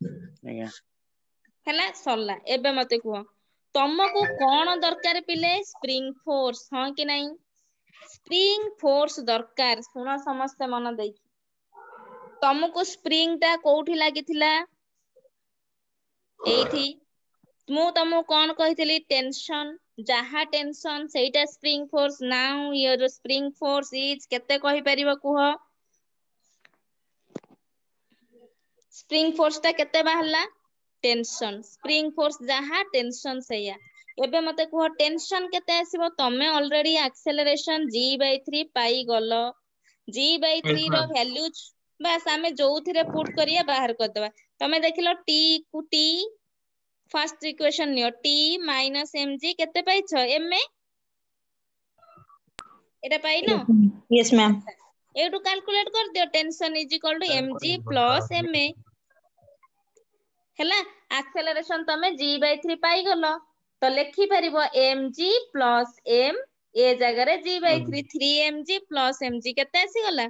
आज्ञा हैला सरला एबे मते कुह तमको कोन दरकार पिले स्प्रिंग फोर्स हां कि नहीं स्प्रिंग फोर्स दरकार सुनो समस्त मन देई तमको स्प्रिंग ता कोठी लागिथिला एठी मु तमको कोन कहितली टेंशन जहा टेंशन सेटा spring force now your spring force is केते कहि परिबो कुह स्प्रिंग फोर्स ता केते बाहरला टेंशन स्प्रिंग फोर्स जहा टेंशन सेया एबे मते कुह टेंशन केते आसीबो तमे ऑलरेडी एक्सेलरेशन g by 3 पाई गलो g by 3 यस रो मैम वैल्यू बस हमें जोउथिरे पुट करिया बाहर कर देबा तमे देखिलो t को t first equation neo t mg केते पाइछ ma एटा पाइनो Yes, ma'am. एटू कैलकुलेट कर दियो tension is equal to mg plus ma ହେଲା ଆକ୍सेलରେशन ତମେ g/3 ପାଇଗଲ ତ ଲେଖି ପାରିବ mg plus m ଏ ଜାଗାରେ g/3 3mg plus mg କେତେ ଆସିଗଲା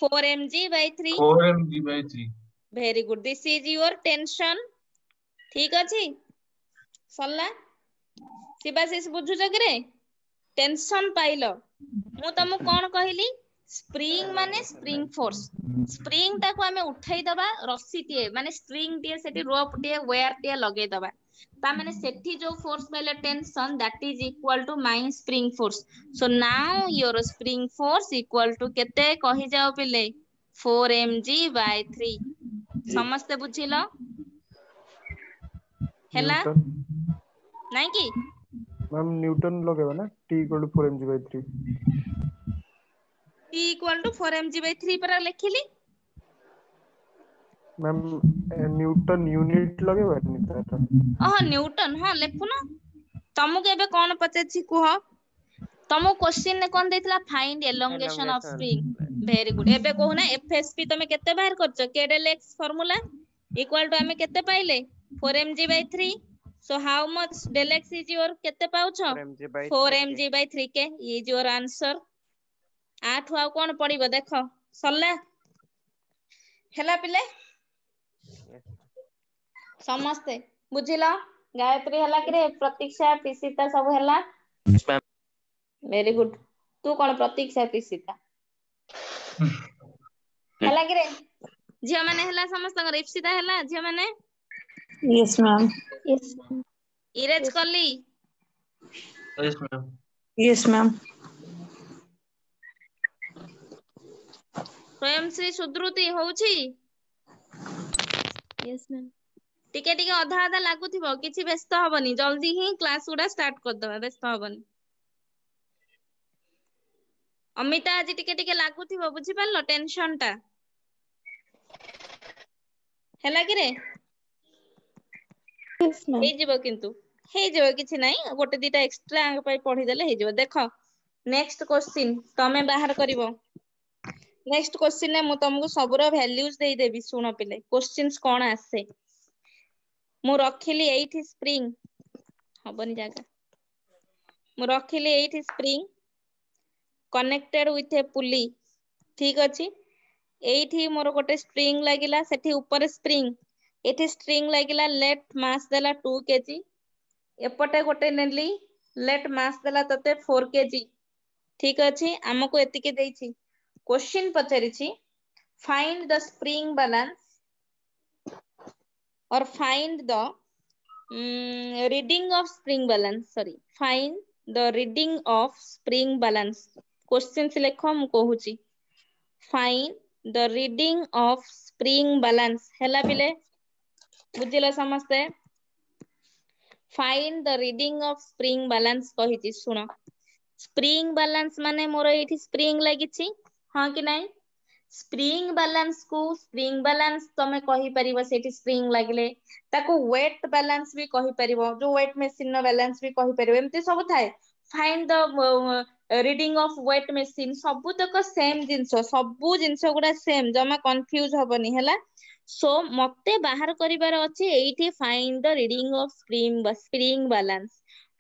4mg/3 4mg/3 very good this is your tension ଠିକ ଅଛି ସରିଲା ଶିବାଶିଷ ବୁଝୁଛ କି ରେ ଟେନସନ ପାଇଲ ମୁଁ ତମକୁ କଣ କହିଲି ସ୍ପ୍ରିଙ୍ଗ ମାନେ ସ୍ପ୍ରିଙ୍ଗ ଫୋର୍ସ ସ୍ପ୍ରିଙ୍ଗ ଟାକୁ ଆମେ ଉଠେଇ ଦବା ରସି ଟିଏ ମାନେ ଷ୍ଟ୍ରିଙ୍ଗ ଟିଏ ସେଠି ରୋପ ଟିଏ ୱେୟାର ଟିଏ ଲଗେଇ ଦବା ତା ମାନେ ସେଠି ଯୋଉ ଫୋର୍ସ ପାଇଲେ tension that is equal to my spring force so now your spring force equal to କେତେ କହିଯାଅ ପିଲେ 4mg/3 ସମସ୍ତେ ବୁଝିଲ ହେଲା न्यूटन ନାଇଁ କି मैम न्यूटन लगेगा ना T equal to 4mg/3 T equal to 4mg/3 पर लिखिली मैम न्यूटन यूनिट लगेगा नहीं था ओह न्यूटन हाँ लिखुना तमको एबे कौन पचाछि कुह तमको क्वेश्चन ने कौन देथिला find elongation of spring very good एबे कहूना एफएसपी तमे केते बाहर करछ केडेलेक्स फार्मूला इक्वल टू हमें केते पाइले 4mg/3 so how much del x is your केते पाउछ 4mg/3 के is your answer आठु आउ कोन पड़िबो देखो सल्ला हेला पिले समस्ते बुझिला गायत्री हला कि रे प्रतीक्षा प्रीसिता सब हला Yes, ma'am. वेरी गुड तू कोन प्रतीक्षा प्रीसिता हला कि रे झिया माने हला समस्त इप्सिता हला झिया माने Yes, ma'am. Yes, ma'am. Erase कली yes ma'am Yes, ma'am. स्वयं श्री सुद्रुति होउची Yes, ma'am. टिके टिके अधा अधा लागुथिबो किछि व्यस्त हबनी जल्दी ही क्लास गुडा स्टार्ट कर दबा व्यस्त हबनी अमिता आज टिके टिके लागुथिबो बुझि पारलो टेंशन टा हैला कि रे Yes, ma'am. ହେଇଯିବ କିନ୍ତୁ ହେଇଯିବ କିଛି ନାହିଁ ଗୋଟେ ଦିଟା ଏକ୍ସଟ୍ରା ଆଙ୍କ ପାଇଁ ପଢିଦେଲେ ହେଇଯିବ ଦେଖ ନେକ୍ସଟ କ୍ୱେଶ୍ଚିନ୍ ତମେ ବାହାର କରିବ ନେକ୍ସଟ କ୍ୱେଶ୍ଚିନ୍ ରେ ମୁଁ ତମକୁ ସବୁର ଭ୍ୟାଲ୍ୟୁଜ ଦେଇଦେବି ଶୁଣ ପିଲେ କ୍ୱେଶ୍ଚିନ୍ସ କଣ ଆସେ ମୁଁ ରଖିଲି ଏଇଠି ସ୍ପ୍ରିଙ୍ଗ ହବନି ଜାଗା ମୁଁ ରଖିଲି ଏଇଠି ସ୍ପ୍ରିଙ୍ଗ କନେକ୍ଟେଡ ୱିଥ ଏ ପୁଲି ଠିକ ଅଛି ଏଇଠି ମୋର ଗୋଟେ ସ୍ପ୍ରିଙ୍ଗ ଲାଗିଲା ସେଠି ଉପରେ ସ୍ପ୍ରିଙ୍ଗ ଏଠି ସ୍ଟ୍ରିଙ୍ଗ ଲାଗିଲା ଲେଟ୍ ମାସ ଦେଲା 2 kg ଏପଟେ ଗୋଟେ ନେଲି ଲେଟ୍ ମାସ ଦେଲା ତତେ 4 kg ଠିକ ଅଛି ଆମକୁ ଏତିକି ଦେଇଛି क्वेश्चन ପଚାରିଛି find the spring balance or find the reading of spring balance sorry find the reading of spring balance questions ଲେଖ ମୁଁ କହୁଛି find the reading of spring balance ହେଲା ପିଲେ ବୁଝିଲ ସମସ୍ତେ find the reading of spring balance କହିଛି ଶୁଣ spring balance ମାନେ ମୋର ଏଇଠି spring ଲାଗିଛି ହଁ କି ନାଇଁ spring balance କୁ spring balance ତମେ କହିପାରିବ ସେଇଠି spring ଲାଗିଲେ ତାକୁ weight balance ବି କହିପାରିବ ଯୋଉ weight machine ର balance ବି କହିପାରିବ ଏମିତି ସବୁ ଥାଏ find the reading of weight machine ସବୁ ତକ same ଜିନିଷ ସବୁ ଜିନିଷ ଗୁଡା same ଜମା confuse ହବନି ହେଲା so ମତେ ବାହାର କରିବାର ଅଛି ଏଇଠି find the reading of spring balance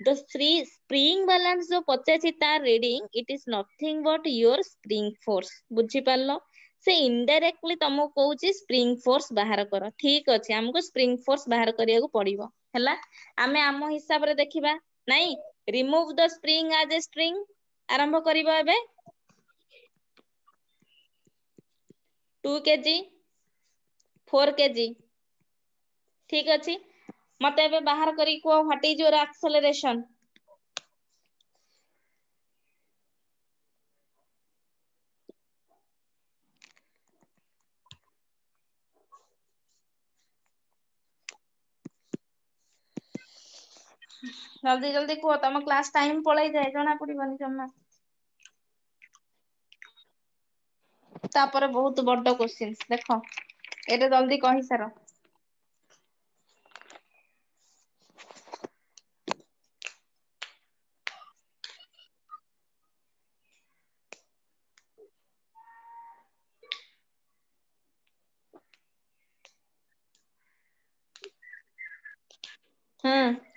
the spring balance जो ପଚାରିଛି ତା reading it is nothing but your spring force ବୁଝିପାରିଲ ସେ indirectly ତମକୁ କହୁଛି spring force ବାହାର କର ଠିକ ଅଛି ଆମକୁ spring force ବାହାର କରିବାକୁ ପଡିବ ହେଲା ଆମେ ଆମ ହିସାବରେ ଦେଖିବା ନାଇଁ remove the spring as a string ଆରମ୍ଭ କରିବା ଏବେ 2 kg 4 kg ଠିକ ଅଛି ମତେ ଏବେ ବାହାର କରିକି କୁହ what is your acceleration जल्दी जल्दी कुह तम क्लास टाइम पळै जाए जଣା पड़िबनी जम्मा तापर बहुत बड्ड क्वेश्चंस देखो एटा जल्दी कहि सार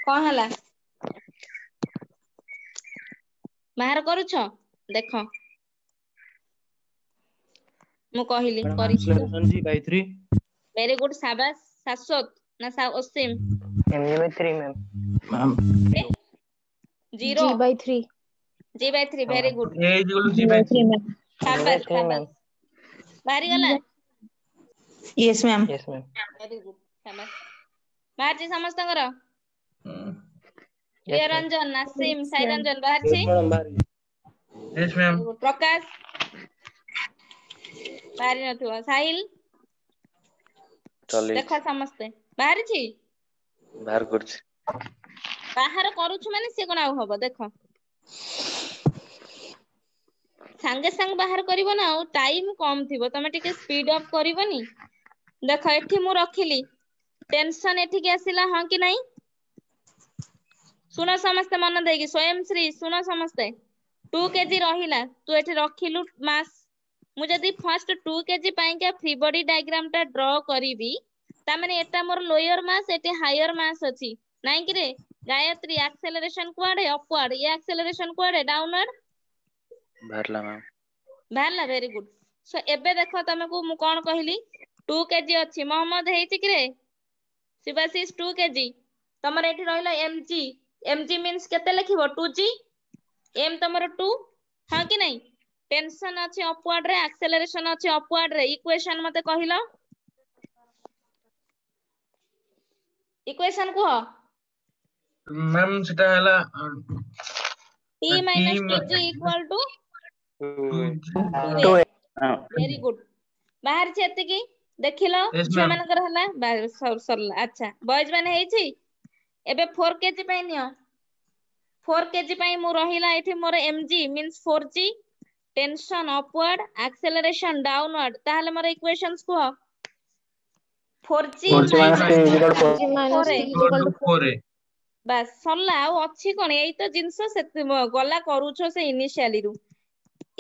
कौन हला बाहर करूछ देख मु कहली मैडम करी acceleration g by 3 very good शाबाश शाश्वत ना Aseem mg by 3 ma'am ma'am zero G/3 G/3 very good A is equal to G by 3. शाबाश G/3 मैम शाबाश बाहरी गला Yes, ma'am. yes ma'am very good शाबाश बाहर छी समस्तଙ୍କର yes प्रिय मैम रंजन नासिम साई रंजन बाहर यस छी मैडम बाहर Yes, ma'am. प्रकाश बाहरी नथिବ साहिल चलिए देख समस्ते बाहर छी बाहर करछि बाहर करूछु माने से कोन आउ हबो देख सांगे सांग बाहर करिवो ना और टाइम कम थिबो तमे टिके स्पीड अप करिवोनी देख एठी मु रखिली टेंशन एठी के आसिला हां कि नहीं सुनो समस्ते मन देगी स्वयं श्री सुनो समस्ते 2 केजी रहिला तू एठी रखिलु मास मु जदी फर्स्ट 2 केजी पाई के फ्री बॉडी डायग्राम टा ड्रॉ करिवि ता माने एटा मोर लोअर मास एटी हायर मास अछि नाही कि रे गायत्री एक्सेलरेशन कुआडे अपवर्ड ये एक्सेलरेशन कुआडे डाउनवर्ड बाहरला मैम बाहरला वेरी गुड सो एबे देखो तमको मु कोन कहली 2 केजी अछि मोहम्मद हेछि कि रे शिवाशीष 2 केजी तमर एठी रहला mg मींस केते लिखिबो 2g m तमर 2 हां कि नहीं टेंशन अछि अपवर्ड रे एक्सेलरेशन अछि अपवर्ड रे इक्वेशन मते कहिलो इक्वेशन को Ma'am, सेटा हला t T minus 2g equal to 2 very good बाहर छेति की देखिलो Yes, छुआ ma'am. मानकर हला सरला अच्छा बॉयज माने हेछि एबे 4 केजी पई नियो 4 केजी पई मु रहिला एठी मोर mg means 4g tension upward acceleration downward ताहले मोर इक्वेशंस को 4g 4G minus minus 3 is equal to 4 G minus 4 T equal equal to to 4. 4A. बस सरला आ अछि कोन एई तो जिंस से गला करूछो से इनिशियली रु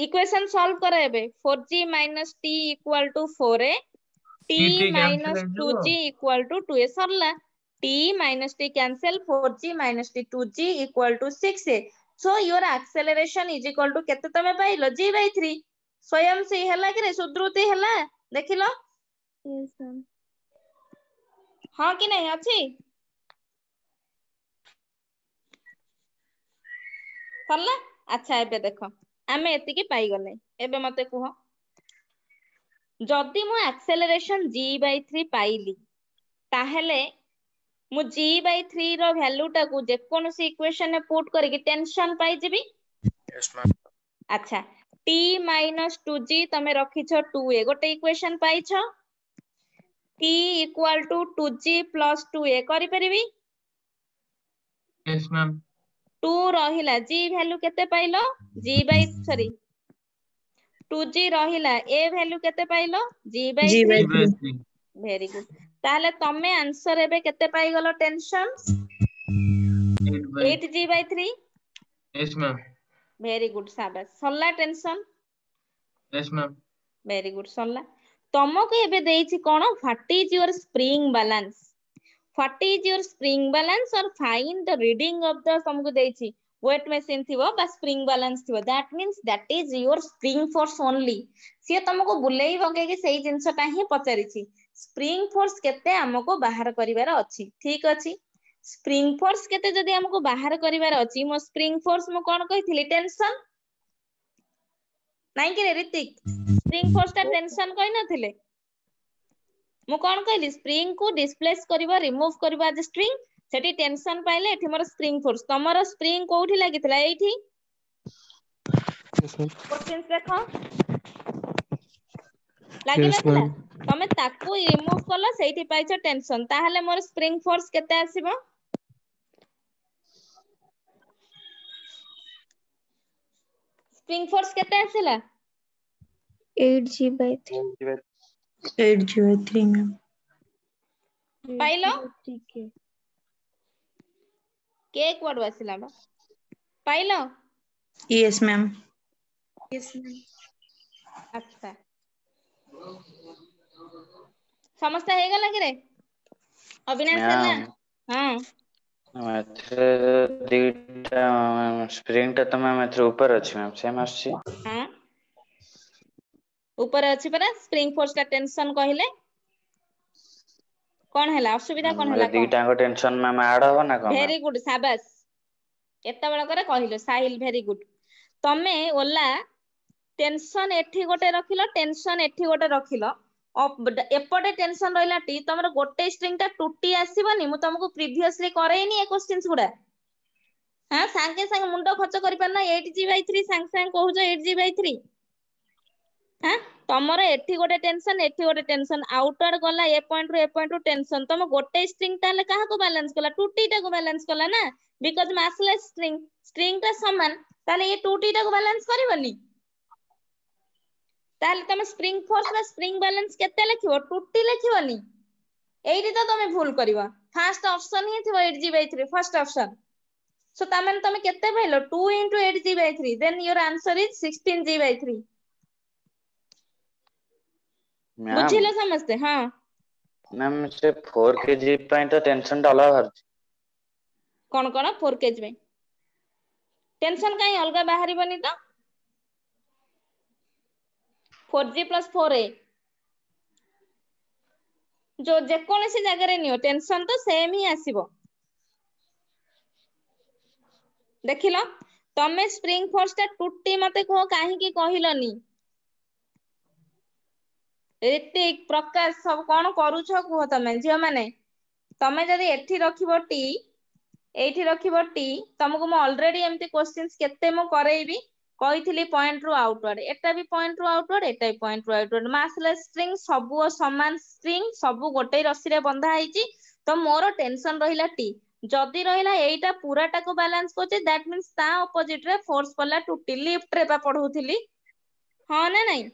इक्वेशन सॉल्व करे एबे 4g minus t equal to 4a t T cancel minus ହେଇଯିବ 2g equal to 2a Sarla t minus t cancel 4g minus t 2g equal to 6a so your acceleration is equal to केते तमे pilo g by 3 स्वयं से हला कि रे सुद्रुति हला देखिलो Yes, ma'am. हां कि नहीं अछि सरला अच्छा एबे देखो आमे एति की पाई गले एबे मते कुह जदी मु एक्सेलरेशन g by 3 पाइली ताहेले मु g by 3 रो वैल्यू टा को जे कोनोसी इक्वेशन में पुट करके टेंशन पाई जिबी यस मैम अच्छा t minus 2g तमे रखिछो 2a गोटे equation पाइछो t equal to 2g plus 2a करि परिबी Yes, ma'am. 2 रहिला g वैल्यू केते पाइलो g by सॉरी 2g रहिला a वैल्यू केते पाइलो g by G 3 by G by 3. 3. Very good ताहले तमे आंसर एबे केते पाई गलो tension 8 by 8g by 3 Yes, ma'am. Very good शाबाश Sarala tension Yes, ma'am. Very good Sarala तुमको एबे देइछि कोन what is your spring balance what is your spring balance और find the reading of the तुमको देइछि वेट मशीन थिबो बा स्प्रिंग बैलेंस थिबो that means that is your spring force only से तुमको बुलेई बगे कि सेही जिंसटा ही पचारिछि स्प्रिंग फोर्स केते हमको बाहर करिवार अछि ठीक अछि स्प्रिंग फोर्स केते जदी हमको बाहर करिवार अछि मो स्प्रिंग फोर्स मु कोन कहिथिली टेंशन नाही कि रे ऋतिक स्प्रिंग फोर्स ता टेंशन कहि नथिले मु कोन कहली स्प्रिंग को डिस्प्लेस करिवो रिमूव करिवो एज स्ट्रिंग सेठी टेंशन पाइले एठी मोर स्प्रिंग फोर्स तमरो स्प्रिंग कोठी लागितला एठी यस मैम क्वेश्चंस देखो लागी यस नथिला मैम तमे ताकू रिमूव कलो सेठी पाइछो टेंशन ताहले मोर स्प्रिंग फोर्स केते आसीबो स्प्रिंग फोर्स केते आसीला 8G by 3. 8G by 3, ma'am. Pilo 8G by 3K. के क्वाड आसीला बा pilo Yes, ma'am. Yes, ma'am. अच्छा समस्या हे गला कि रे अविनाश हला मैम हां ଏଥିରେ ଦିଟା ସ୍ପ୍ରିଙ୍ଗ ଟା ତ ମ୍ୟାମ୍ ଏଥିରେ ଉପରେ ଅଛି ମ୍ୟାମ୍ ସେମ୍ ଆସୁଛି। ହଁ ऊपर अच्छी परा स्प्रिंग फोर्स का टेंशन कहले कौन है असुविधा कौन है कह दिटांग टेंशन ମ୍ୟାମ୍ ଆଡ୍ ହବ ନା କଣ भेरी गुड साबास एत बेला करे कहले साहिल भेरी गुड तमे ओला टेंशन एठी गोटे रखिलो टेंशन एठी गोटे रखिलो एपटे टेंशन रहिला टी तमरो गोटे स्ट्रिंग टा टूटी आसीबनी मु तुमको प्रीवियसली करेइनी ए क्वेश्चंस गुडा हां सांगे सांगे मुंडो खर्च करि परना 8g/3 सांग सांग कहूजो 8g/3 हां तमरो एठी गोटे टेंशन आउटवर्ड गला ए पॉइंट रु टेंशन तम गोटे स्ट्रिंग ताले काहा को बैलेंस कला टूटी टा को बैलेंस कला ना बिकॉज़ मासलेस स्ट्रिंग टा समान ताले ये टूटी टा को बैलेंस करबनी ताले तमे स्प्रिंग फोर्स बा स्प्रिंग बैलेंस केते लिखिबो टूटी लिखिबनी एइठी तो तमे भूल करबा फर्स्ट ऑप्शन ही थिबो 8g/3 फर्स्ट ऑप्शन सो तामेन तमे केते पाइलो 2 * 8g/3 then your answer is 16g/3 बुझिले समझते हां मैम से 4 kg ପାଇଁ ତ ଟେନସନ ଟା ଅଲଗା ବାହାରୁଛି कोन 4 kg में टेंशन काई अलगा बाहरिबनी तो 4g + 4a जो जे कोनसी जगह रे नियो टेंशन तो सेम ही आसीबो देखिलो तमे स्प्रिंग फोर्स ता टूटी मते को काहे की कहिलनी ऋतिक प्रकाश सब कोन करूछो कुह तमे जियो माने तमे जदी एठी रखिबो टी एठी रखिबो टी तुमको म ऑलरेडी एम्ति क्वेश्चंस केते म करेइबी कहिथिली पॉइंट रु आउटवर्ड एटा भी पॉइंट रु आउटवर्ड एटा भी पॉइंट रु आउटवर्ड मासलेस स्ट्रिंग सबु समान स्ट्रिंग सबु गोटे रस्सी रे बंधा हैची तो मोर टेंशन रहिला टी जदी रहिला एटा पूराटा को बैलेंस करचे दैट मींस ता ऑपोजिट रे फोर्स पला टूटी लिफ्ट रे पा पढौथिली हां ना नहीं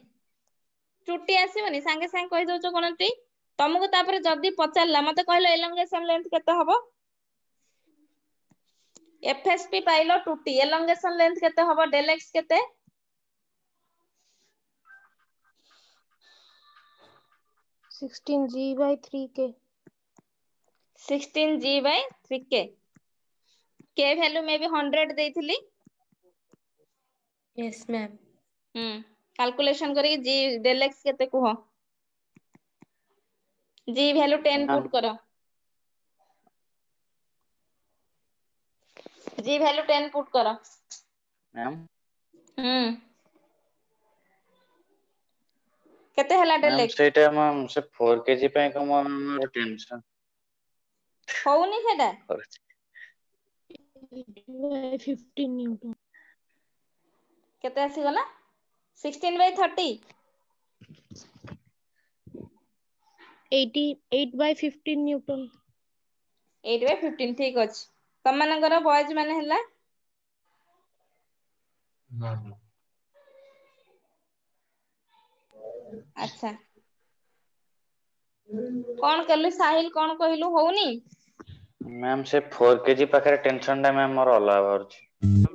टूटी आसीबनी संगे संगे कहि दोचो कोनटी तुमको तापर जदी पचारला मते कहलो एलोंगेशन लेंथ केते हबो एफएसपी पाइलो टूटी एलोंगेशन लेंथ केते हबो डेल एक्स केते 16g/3k 16g/3k के वैल्यू में भी 100 देइथिली यस मैम कैलकुलेशन करी जी डेल एक्स केते कुहो जी वैल्यू 10 पुट करो जी वैल्यू 10 पुट करो मैम केते हला डेल मैम एक्स सेटा मैम से 4 kg ପାଇଁ को मोर टेंशन होउनी सेटा 8/15 न्यूटन केते आसी गला 16/30 8/15 न्यूटन 8/15 ठीक अछि तमनकर बॉयज माने हला अच्छा कोन करले साहिल कोन कहिलु होउनी मैम से 4 kg पाखरे टेंशन टा मैम मोर अलावा बाहरुची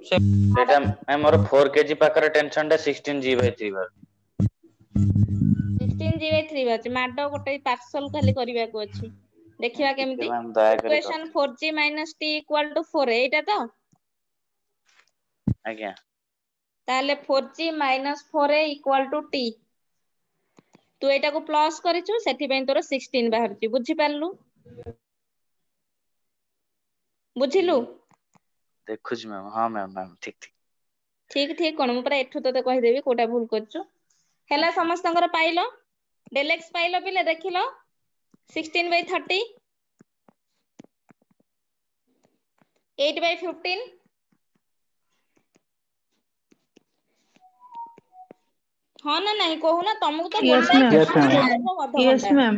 से सेटा मैम मोर 4 kg पाखरे टेंशन टा 16g/3 बार 16g/3 बाच माडो गोटे पार्सल खाली करिवा को अछि देखिबा ଟିକେ केमिति मैम दया କରି इक्वेशन 4g - t = 4 एटा तो आज्ञा ताले 4g - 4a = t तू एटा को प्लस करिछु सेठी पय तोर 16 बाहरची बुझी पारलु बुझिलु देखुची मैम हां मैम ठीक ठीक ठीक ठीक कोन मु परा एठु तते कहि देबी कोटा भूल करछु हेला समस्तंकर पाइलो डेल एक्स पाइलो पिले देखिलो 16/30 8/15 हां ना नहीं कहू ना तुमको तो यस गोटाई ma'am question yes ma'am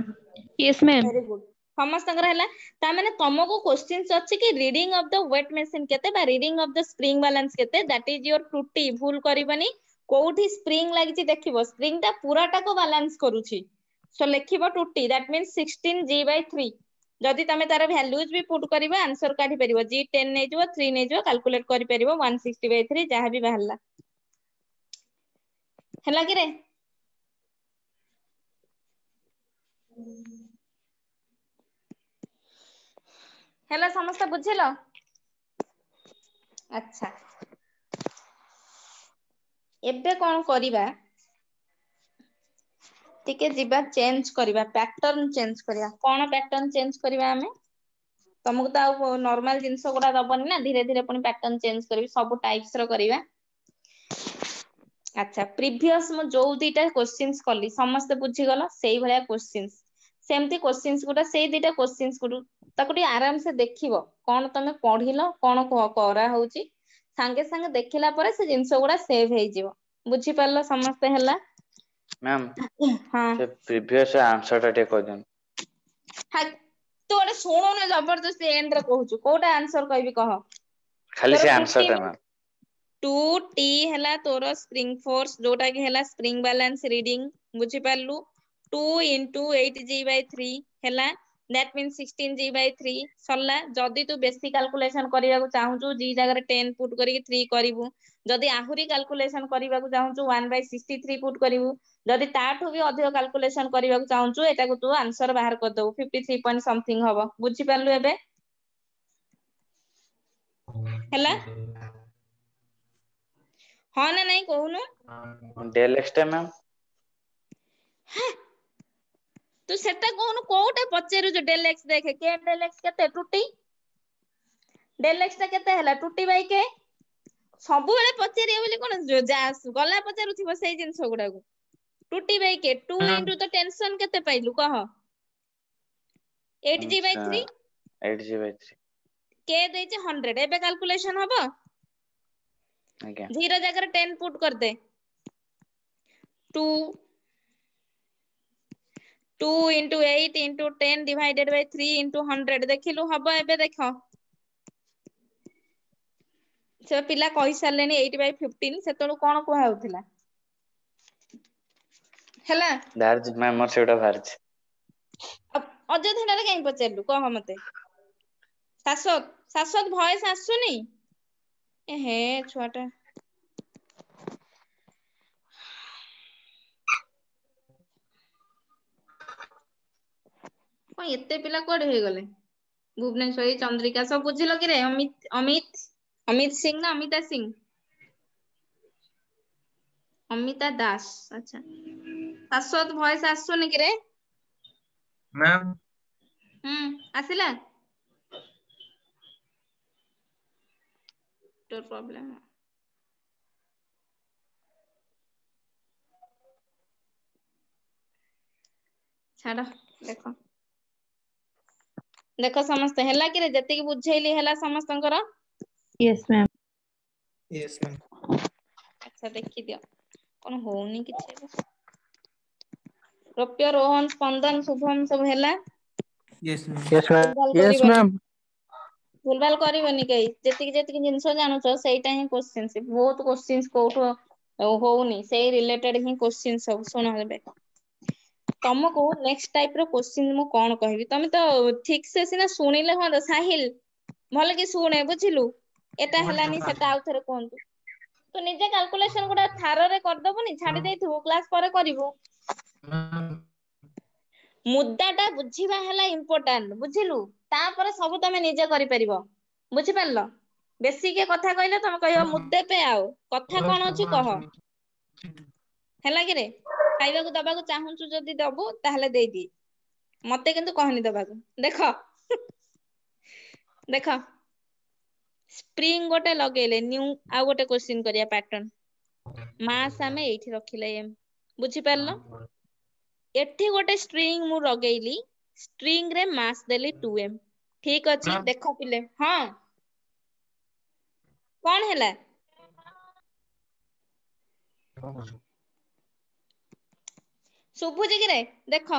yes ma'am very good समस्तंकर हैला ता माने तुमको क्वेश्चंस अछि कि reading of the weight machine केते बा reading of the spring balance केते दैट इज योर टूटी भूल करबनी कोठी स्प्रिंग लागिची देखिबो स्प्रिंग ता पूराटा को बैलेंस करूची सो लिखिबो टूटी दैट मींस 16g/3 जदि तमे तार वैल्यूज भी पुट करबा आंसर काढी परिबो g 10 नै जबो 3 नै जबो कैलकुलेट करि परिबो 160/3 जहा भी बाहरला हैला कि रे ହେଲା ସମସ୍ତେ ବୁଝିଲ? ଆଚ୍ଛା ଏବେ କଣ କରିବା ଟିକେ ଯିବା ଚେଞ୍ଜ କରିବା ପ୍ୟାଟର୍ନ ଚେଞ୍ଜ କରିବା। କଣ ପ୍ୟାଟର୍ନ ଚେଞ୍ଜ କରିବା ଆମେ? ତମକୁ ତ ଆଉ ନର୍ମାଲ ଜିନିଷ ଗୁଡା ଦବନି ନା, ଧୀରେ ଧୀରେ ପୁଣି ପ୍ୟାଟର୍ନ ଚେଞ୍ଜ କରିବି, ସବୁ ଟାଇପ୍ସ ର କରିବା। ଆଚ୍ଛା ପ୍ରିଭିୟସ ମୁଁ ଯୋଉ ଦିଟା କ୍ୱେଶ୍ଚିନ୍ସ କଲି ସମସ୍ତେ ବୁଝିଗଲ, ସେଇଭଳିଆ କ୍ୱେଶ୍ଚିନ୍ସ ସେମିତି କ୍ୱେଶ୍ଚିନ୍ସ ଗୁଡା ସେଇ ଦିଟା କ୍ୱେଶ୍ଚିନ୍ସ ଗୁଡୁ ତାକୁ ଟିକେ ଆରାମସେ ଦେଖିବ କଣ ତମେ ପଢିଲ କଣ କରାହଉଛି, ସାଙ୍ଗେ ସାଙ୍ଗେ ଦେଖିଲା ପରେ ସେ ଜିନିଷ ଗୁଡା ସେଭ୍ ହେଇଯିବ। ବୁଝିପାରିଲ ସମସ୍ତେ? ହେଲା ମ୍ୟାମ୍ ହଁ। ସେ ପ୍ରିଭିୟସ୍ ଆନ୍ସର ଟା ଟିକେ କହିଦିଅନ୍ତୁ। ତୁ ଗୋଟେ ଶୁଣୁନୁ ଜବରଦସ୍ତି ଏଣ୍ଡରେ କହୁଛୁ, କୋଉଟା ଆନ୍ସର କହିବି କହ? ଖାଲି ତୋର ସେ ଆନ୍ସର ଟୁଟି ଟା ମ୍ୟାମ୍। 2T ହେଲା ତୋର ସ୍ପ୍ରିଙ୍ଗ ଫୋର୍ସ, ଯୋଉଟା କି ହେଲା ସ୍ପ୍ରିଙ୍ଗ ବାଲାନ୍ସ ରିଡିଂ, ବୁଝିପାରିଲୁ? 2 into 8G/3 ହେଲା, that means 16G/3 ସରିଲା। ଯଦି ତୁ ବେଶୀ କାଲକୁଲେସନ କରିବାକୁ ଚାହୁଁଛୁ G ଜାଗାରେ 10 ପୁଟ କରିକି 3 କରିବୁ, ଯଦି ଆହୁରି କାଲକୁଲେସନ କରିବାକୁ ଚାହୁଁଛୁ 1/63 ପୁଟ କରିବୁ, ଯଦି ତାଠୁ ବି ଅଧିକ କାଲକୁଲେସନ କରିବାକୁ ଚାହୁଁଛୁ ଏଟାକୁ ତୁ ଆନ୍ସର ବାହାର କରିଦବୁ, 53 ପଏଣ୍ଟ ସମଥିଙ୍ଗ ହବ। ବୁଝିପାରିଲୁ ଏବେ? ହେଲା ହଁ ନା ନାଇଁ କହୁନୁ? ଡେଲ୍ ଏକ୍ସ ଟା ମ୍ୟାମ୍? ତୁ ସେଟା କହୁନୁ, କୋଉଟା ପଚାରୁଛୁ? ଡେଲ୍ ଏକ୍ସ ଦେଖେ, କେ ଡେଲ୍ ଏକ୍ସ କେତେ? 2T ଡେଲ୍ ଏକ୍ସ ଟା କେତେ ହେଲା? 2T/K। ସବୁବେଳେ ପଚାରିବ ବୋଲି କଣ ଗଲା ପଚାରୁଥିବ ସେଇ ଜିନିଷ ଗୁଡାକୁ। 2T/K 2 into ତ ଟେନସନ କେତେ ପାଇଲୁ କହ? 8G/3 8G/3 K ଦେଇଛି 100। ଏବେ କାଲକୁଲେସନ ହବ? ଆଜ୍ଞା 0 ଜାଗାରେ 10 ପୁଟ କରିଦେ। 2 into 8 into 10 divided by 3 into 100 ଦେଖିଲୁ ହବ? ଏବେ ଦେଖ ସେ ପିଲା କହିସାରିଲେଣି 8/15, ସେତେବେଳୁ କଣ କୁହା ହଉଥିଲା? ହେଲା ମ୍ୟାମ୍ ମୋର ସେଗୁଡା ବାହାରିଛି। ଅଯଥାରେ କାହିଁ ପଚାରିଲୁ କହ ମତେ? ଶାଶ୍ୱତ ଭଏସ ଆସୁନି? ହେ ଛୁଆଟା କଣ ଏତେ ପିଲା କୁଆଡେ ହେଇଗଲେ? ଭୁବନେଶ୍ୱରୀ, ଚନ୍ଦ୍ରିକା ସବୁ ବୁଝିଲ କିରେ? ଅମିତ ସିଂ ନା ଅମିତା ସିଂ? ଅମିତା ଦାସ। ଆଚ୍ଛା ଶାଶ୍ୱତ ଭଏସ ଆସୁନି କିରେ? ମ୍ୟାମ୍ ଆସିଲା? ତୋର ପ୍ରୋବ୍ଲେମ ଛାଡ, ଦେଖ ସମସ୍ତେ ହେଲା କିରେ? ଯେତିକି ବୁଝେଇଲି ହେଲା ସମସ୍ତଙ୍କର? Yes, ma'am. Yes, ma'am. ଆଚ୍ଛା ଦେଖିଦିଅ କଣ ହଉନି କିଛି ଏବେ। ରୌପ୍ୟ, ରୋହନ, ସ୍ପନ୍ଦନ, ଶୁଭମ ସବୁ ହେଲା? Yes, ma'am. ଭୁଲଭାଲ କରିବନି, ଭୁଲଭାଲ କରିବନି କେହି। ଯେତିକି ଯେତିକି ଜିନିଷ ଜାଣୁଛ ସେଇଟା ହିଁ କୋଶ୍ଚିନ୍ସ। ବହୁତ କୋଶ୍ଚିନ୍ସ କୋଉଠୁ ହଉନି, ସେଇ ରିଲେଟେଡ ହିଁ କୋଶ୍ଚିନ୍ ସବୁ। ଶୁଣ ଏବେ ତମକୁ ନେକ୍ସଟ ଟାଇପ ର କୋଶ୍ଚିନ୍ ମୁଁ କଣ କହିବି, ତମେ ତ ଠିକ ସେ ସିନା ଶୁଣିଲେ ହୁଅନ୍ତା। ସାହିଲ ଭଲ କି ଶୁଣେ, ବୁଝିଲୁ? ଏଟା ହେଲାନି ସେଟା ଆଉ ଥରେ କୁହନ୍ତୁ। ତୁ ନିଜେ କାଲକୁଲେସନ ଗୁଡା ଥାରରେ କରିଦବୁନି, ଛାଡି ଦେଇଥିବୁ, କ୍ଲାସ ପରେ କରିବୁ। ମୁଦ୍ଦା ଟା ବୁଝିବା ହେଲା ଇମ୍ପୋର୍ଟାଣ୍ଟ, ବୁଝିଲୁ? ତାପରେ ସବୁ ତମେ ନିଜେ କରିପାରିବ। ବୁଝିପାରିଲ? ବେଶୀ କିଏ କଥା କହିଲେ ତମେ କହିବ ମୁଦ୍ଦେ ପେ ଆଉ କଥା କଣ ଅଛି କହ? ହେଲା କିରେ? ଖାଇବାକୁ ଦବାକୁ ଚାହୁଁଛୁ ଯଦି ଦବୁ ତାହେଲେ ଦେଇଦିଏ, ମତେ କିନ୍ତୁ କହନି ଦବାକୁ। ଦେଖ ଦେଖ ସ୍ପ୍ରିଙ୍ଗ ଗୋଟେ ଲଗେଇଲେ, ଆଉ ଗୋଟେ କୋଶ୍ଚିନ୍ କରିବା ପ୍ୟାଟର୍ନ। ମାସ୍ ଆମେ ଏଇଠି ରଖିଲେ m, ବୁଝିପାରିଲ? ଏଠି ଗୋଟେ ଷ୍ଟ୍ରିଙ୍ଗ ମୁଁ ଲଗେଇଲି, ଷ୍ଟ୍ରିଙ୍ଗ ରେ ମାସ୍ ଦେଲି 2m। ଠିକ ଅଛି ଦେଖ ପିଲେ, ହଁ କଣ ହେଲା? ଶୁଭୁଛି କିରେ? ଦେଖ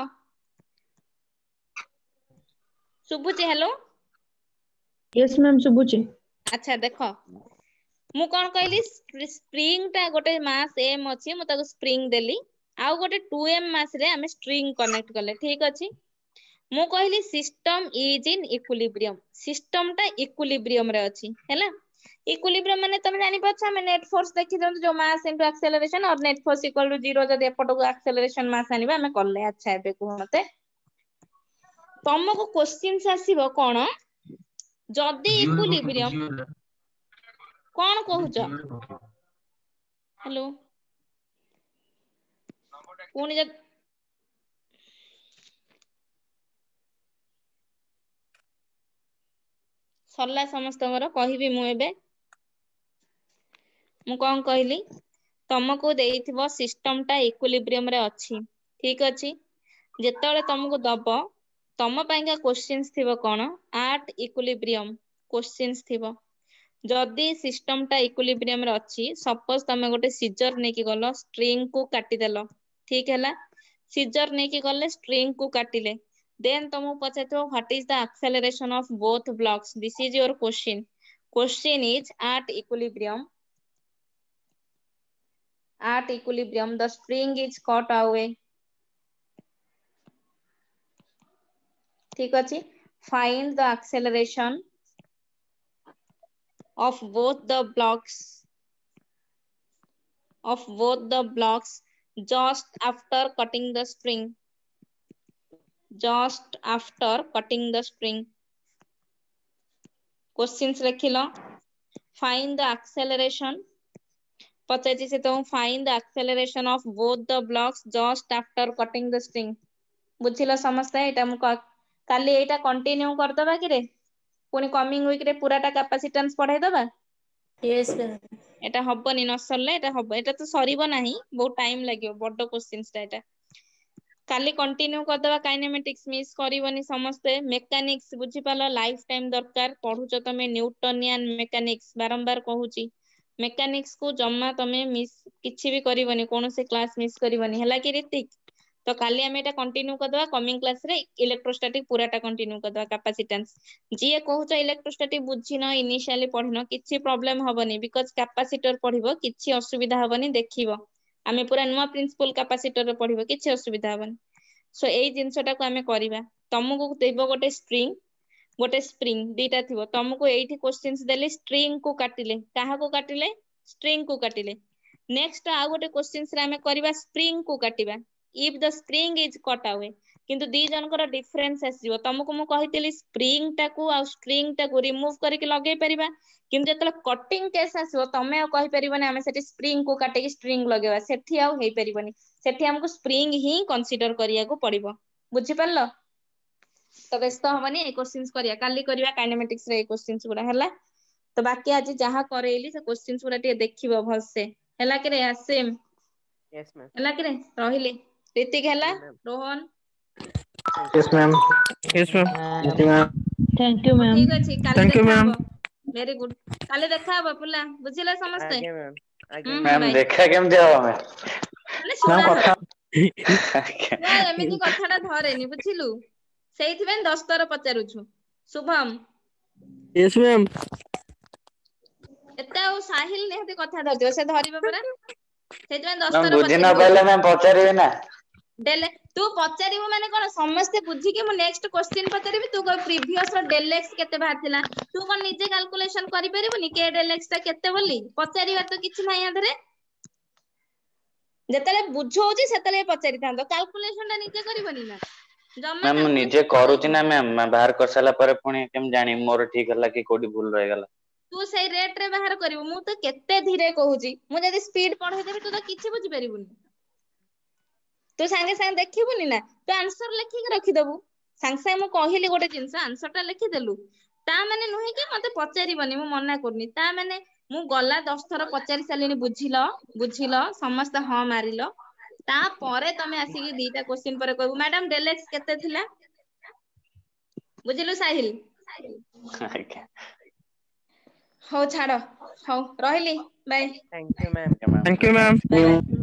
ଶୁଭୁଛି? Hello Yes, ma'am. ଶୁଭୁଛି। ଆଚ୍ଛା ଦେଖ ମୁଁ କଣ କହିଲି, ସ୍ପ୍ରିଙ୍ଗ ଟା ଗୋଟେ ମାସ୍ m ଅଛି, ମୁଁ ତାକୁ ସ୍ପ୍ରିଙ୍ଗ ଦେଲି। ଆଉ ଗୋଟେ 2m ମାସ୍ ରେ ଆମେ ଷ୍ଟ୍ରିଙ୍ଗ କନେକ୍ଟ କଲେ, ଠିକ ଅଛି। ମୁଁ କହିଲି ସିଷ୍ଟମ ଇଜ ଇନ ଇକ୍ୱିଲିବ୍ରିୟମ, ସିଷ୍ଟମ ଟା ଇକ୍ୱିଲିବ୍ରିୟମ ରେ ଅଛି। ହେଲା, ଇକ୍ୱିଲିବ୍ରିୟମ ମାନେ ତମେ ଜାଣିପାରୁଛ, ଆମେ ନେଟ ଫୋର୍ସ ଦେଖିଦିଅନ୍ତୁ, ଯୋଉ mass into acceleration or net force equal to 0 ଯଦି ଏପଟକୁ ଆକ୍ସେଲରେସନ ମାସ୍ ଆଣିବା ଆମେ କଲେ। ଆଚ୍ଛା ଏବେ କୁହ ମତେ, ତମକୁ କୋଶ୍ଚିନ୍ସ ଆସିବ କଣ जदि इक्विलिब्रियम कौन कहूच हेलो पुणी सरला समस्त कहबी मु एबे मु कौन कहली तुमको देइथिबो सिस्टम टा इक्विलिब्रियम रे अछि ठीक अछि जेतेबेले तुमको दबो तम पाइका क्वेश्चंस थिबो कोन एट इक्विलिब्रियम क्वेश्चंस थिबो जदि सिस्टम टा इक्विलिब्रियम रे अछि सपोज तमे गोटे सीजर नेकी गलो स्ट्रिंग को काटी देलो ठीक हैला सीजर नेकी गले स्ट्रिंग को काटिले देन तुमको पचाइतो what is the acceleration of both blocks this is your question is at equilibrium the string is cut away ठीक अछि find the acceleration of both the blocks just after cutting the string questions लिखिलो find the acceleration पचाइछि से तो find the acceleration of both the blocks just after cutting the string बुझिलो समस्या एटा मु काली एटा continue कर दबा कि रे पुनी कमिंग वीक रे पूराटा कैपेसिटेंस पढ़ाई दबा यस मैम एटा हबनी न सरले एटा हब एटा तो सरीबो नाही बहुत टाइम लागियो बड्ड क्वेश्चंस टा एटा काली कंटिन्यू कर दबा काइनेमेटिक्स मिस करिवनी समस्ते मेकानिक्स बुझी पालो लाइफ टाइम दरकार पढुचो तमे न्यूटनियन मेकानिक्स बारंबार कहूची मेकानिक्स को जम्मा तमे मिस किछि भी करिवनी कोन से क्लास मिस करिवनी हला कि ऋतिक तो काली हम एटा कंटिन्यू करदवा कमिंग क्लास रे इलेक्ट्रोस्टैटिक पूराटा कंटिन्यू करदवा कैपेसिटेंस जे कहूच इलेक्ट्रोस्टैटिक बुझिनो इनिशियली पढिनो किछि प्रॉब्लम हबनी बिकॉज़ कैपेसिटर पढिबो किछि असुविधा हबनी देखिबो आमे पूरा नुवा प्रिंसिपल कैपेसिटर रे पढिबो किछि असुविधा हबनी सो एई जिंसटा को आमे करिबा तमको देबो गोटे स्ट्रिंग गोटे स्प्रिंग दीटा थिबो तुमको एठी क्वेश्चंस देले स्ट्रिंग को काटिले काहा को काटिले स्ट्रिंग को काटिले नेक्स्ट आ गोटे क्वेश्चंस रे हमें करबा स्प्रिंग को काटिबा if the spring is cut away किंतु दी जनकर डिफरेंस आसीबो तुमको मु कहितली स्प्रिंग टाकू आ स्ट्रिंग टाकू रिमूव करके लगै परिबा किंतु जतले कटिंग केस आसीबो तमे कहि परिबनी हमें सेठी स्प्रिंग को काटिके स्ट्रिंग लगेबा सेठी आ हेई परिबनी सेठी हमको स्प्रिंग ही कंसीडर करिया को पड़िबो बुझि परलो तो व्यस्त हबनी ए क्वेश्चंस करिया काली करिया काइनेमेटिक्स रे ए क्वेश्चंस गुडा हला तो बाकी आज जहा करेली से क्वेश्चंस गुडा टे देखिबो भलसे हला कि रे आसिम यस मैम हला कि रे रहिली ऋतिक हला Rohan yes ma'am yes ma'am thank you ma'am ठीक अछि काली थैंक यू देखा मैम हबो वेरी गुड काली देखा हबो पुला बुझिला समस्ते आगे मैम आगे मैम बाय देखा केमति हो हमें माने मैम सुना कथा ना एमिति कथाटा धरेनी बुझिलु सेइथिबेन 10 थर पचारुछु शुभम यस मैम एते आ साहिल नेहति कथा धरदियो से धरिबे परा सेइथिबेन 10 मैम थर बुझि न पचारि पाइले दउछु मैम पचारिबे ना डेले तू पचारिबो माने कोन समस्त बुझी के मु नेक्स्ट क्वेश्चन पचारिबी तू को प्रीवियस रो डेल एक्स केते बाहर थिला तू कोन निजे कैलकुलेशन करि परिबोनी के डेल एक्स ता केते बोली पचारिबा तो किछि नै आधरे जेतले बुझौची सेतले पचारि थांदो कैलकुलेशन ता निजे करिवनी ना जम्मा मैम मु निजे कैलकुलेशन करूची ना मैम मैं बाहर कर साला पर पुणी केम जानी मोर ठीक हला कि कोडी भूल रह गला तू सेई रेट रे बाहर करिवो मु तो केते धीरे कहूची मु जदी स्पीड पढै देबी तू तो किछि बुझि परिबुनी तू संगे संगे देखिबुनी ना तू आंसर लिखि के रखि दबु संगे संगे मु कहिली गोटे जिंस आंसर ता लिखि देलु ता माने नुहे कि मते पचारिबनी मु मना करनी ता माने मु गला 10 थर पचारि सालिनी बुझिलो समस्त ह मारिलो ता परे तमे आसी कि दीटा क्वेश्चन परे कहबु मैडम डेल एक्स केते थिला बुझिलु साहिल हो छाड़ो हो रहिली bye thank you ma'am thank you ma'am bye bye